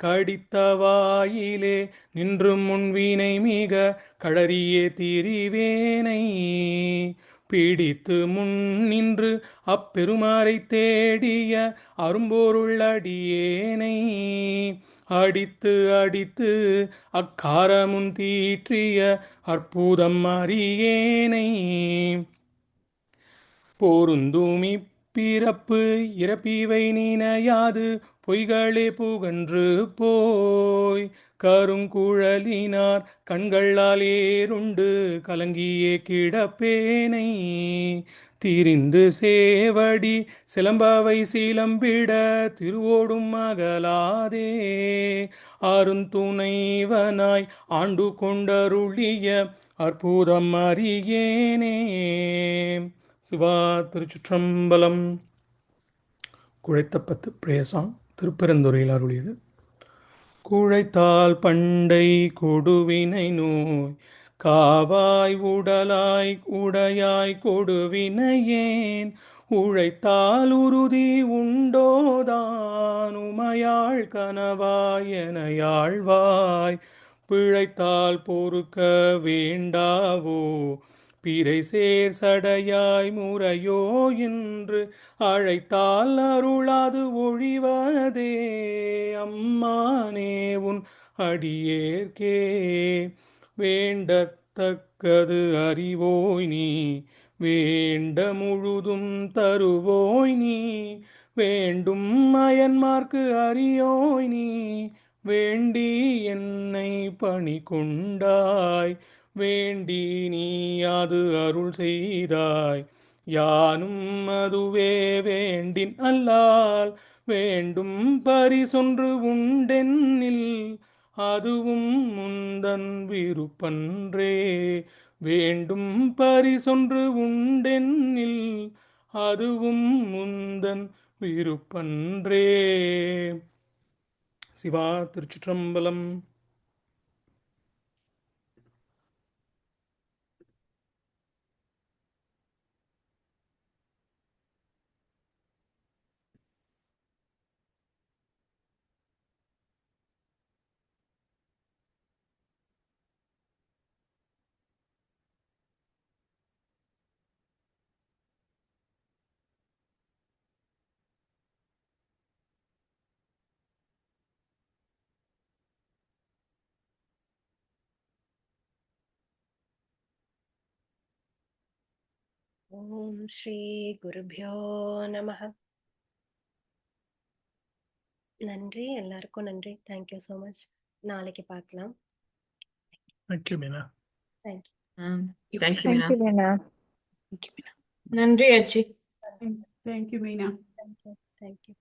கடித்த வாயிலே நின்று முன்வினை மிக களறியே திரிவேனை பிடித்து முன் நின்று அப்பெருமாரை தேடிய அரும்பொருள் அடியேனை அடித்து அடித்து அக்காரமுன் தீற்றிய அற்புதம் அறியேனை. பொருந்துமி பிறப்பு இறப்பிவை நினையாது பொய்களே புகன்று போய் கருங்குழலினார் கண்களால் ஏறுண்டு கலங்கியே கிடப்பேனை திரிந்து சேவடி சிலம்பவை சீலம்பிட திருவோடும் அகலாதே அருந்துணைவனாய் ஆண்டு கொண்டருளிய அற்புதம் அறியேனே. சிவா திருச்சிற்றம்பலம். குழைத்தப்பத்து பிரேசாங் திருப்பெருந்துறையில் அருளியது. குழைத்தால் பண்டை கொடுவினை நோய் காவாய் உடலாய் உடையாய் கொடுவினையேன் உழைத்தால் உறுதி உண்டோதான் உமையாள் கனவாய் எனையாழ்வாய் பிழைத்தால் பொறுக்க வேண்டாவோ பிறை சேர் சடையாய் முறையோ என்று அழைத்தால் அருளாது ஒழிவதே அம்மானே உன் அடியேற்கே வேண்டத்தக்கது அறிவோய் நீ வேண்ட முழுதும் தருவோய் நீ வேண்டும் அயன்மார்க்கு அறியோய் நீ வேண்டி என்னை பணி கொண்டாய் வேண்டி நீ அது அருள் செய்தாய் யானும் அதுவே வேண்டின் அல்லால் வேண்டும் பரிசொன்று உண்டென்னில் அதுவும் முந்தன் விருப்பன்றே வேண்டும் பரிசொன்று உண்டென்னில் அதுவும் முந்தன் விருப்பன்றே. சிவா திருச்சிற்றம்பலம். ஓம் ஸ்ரீ குருபியோ நமஹ. நன்றி, எல்லாருக்கும் நன்றி. Thank you so much. நாளைக்கு பார்க்கலாம். Thank you Meena. Thank you. Thank you Meena. Thank you Meena. நன்றி அச்சி. தேங்க்யூ மீனா. தேங்க்யூ.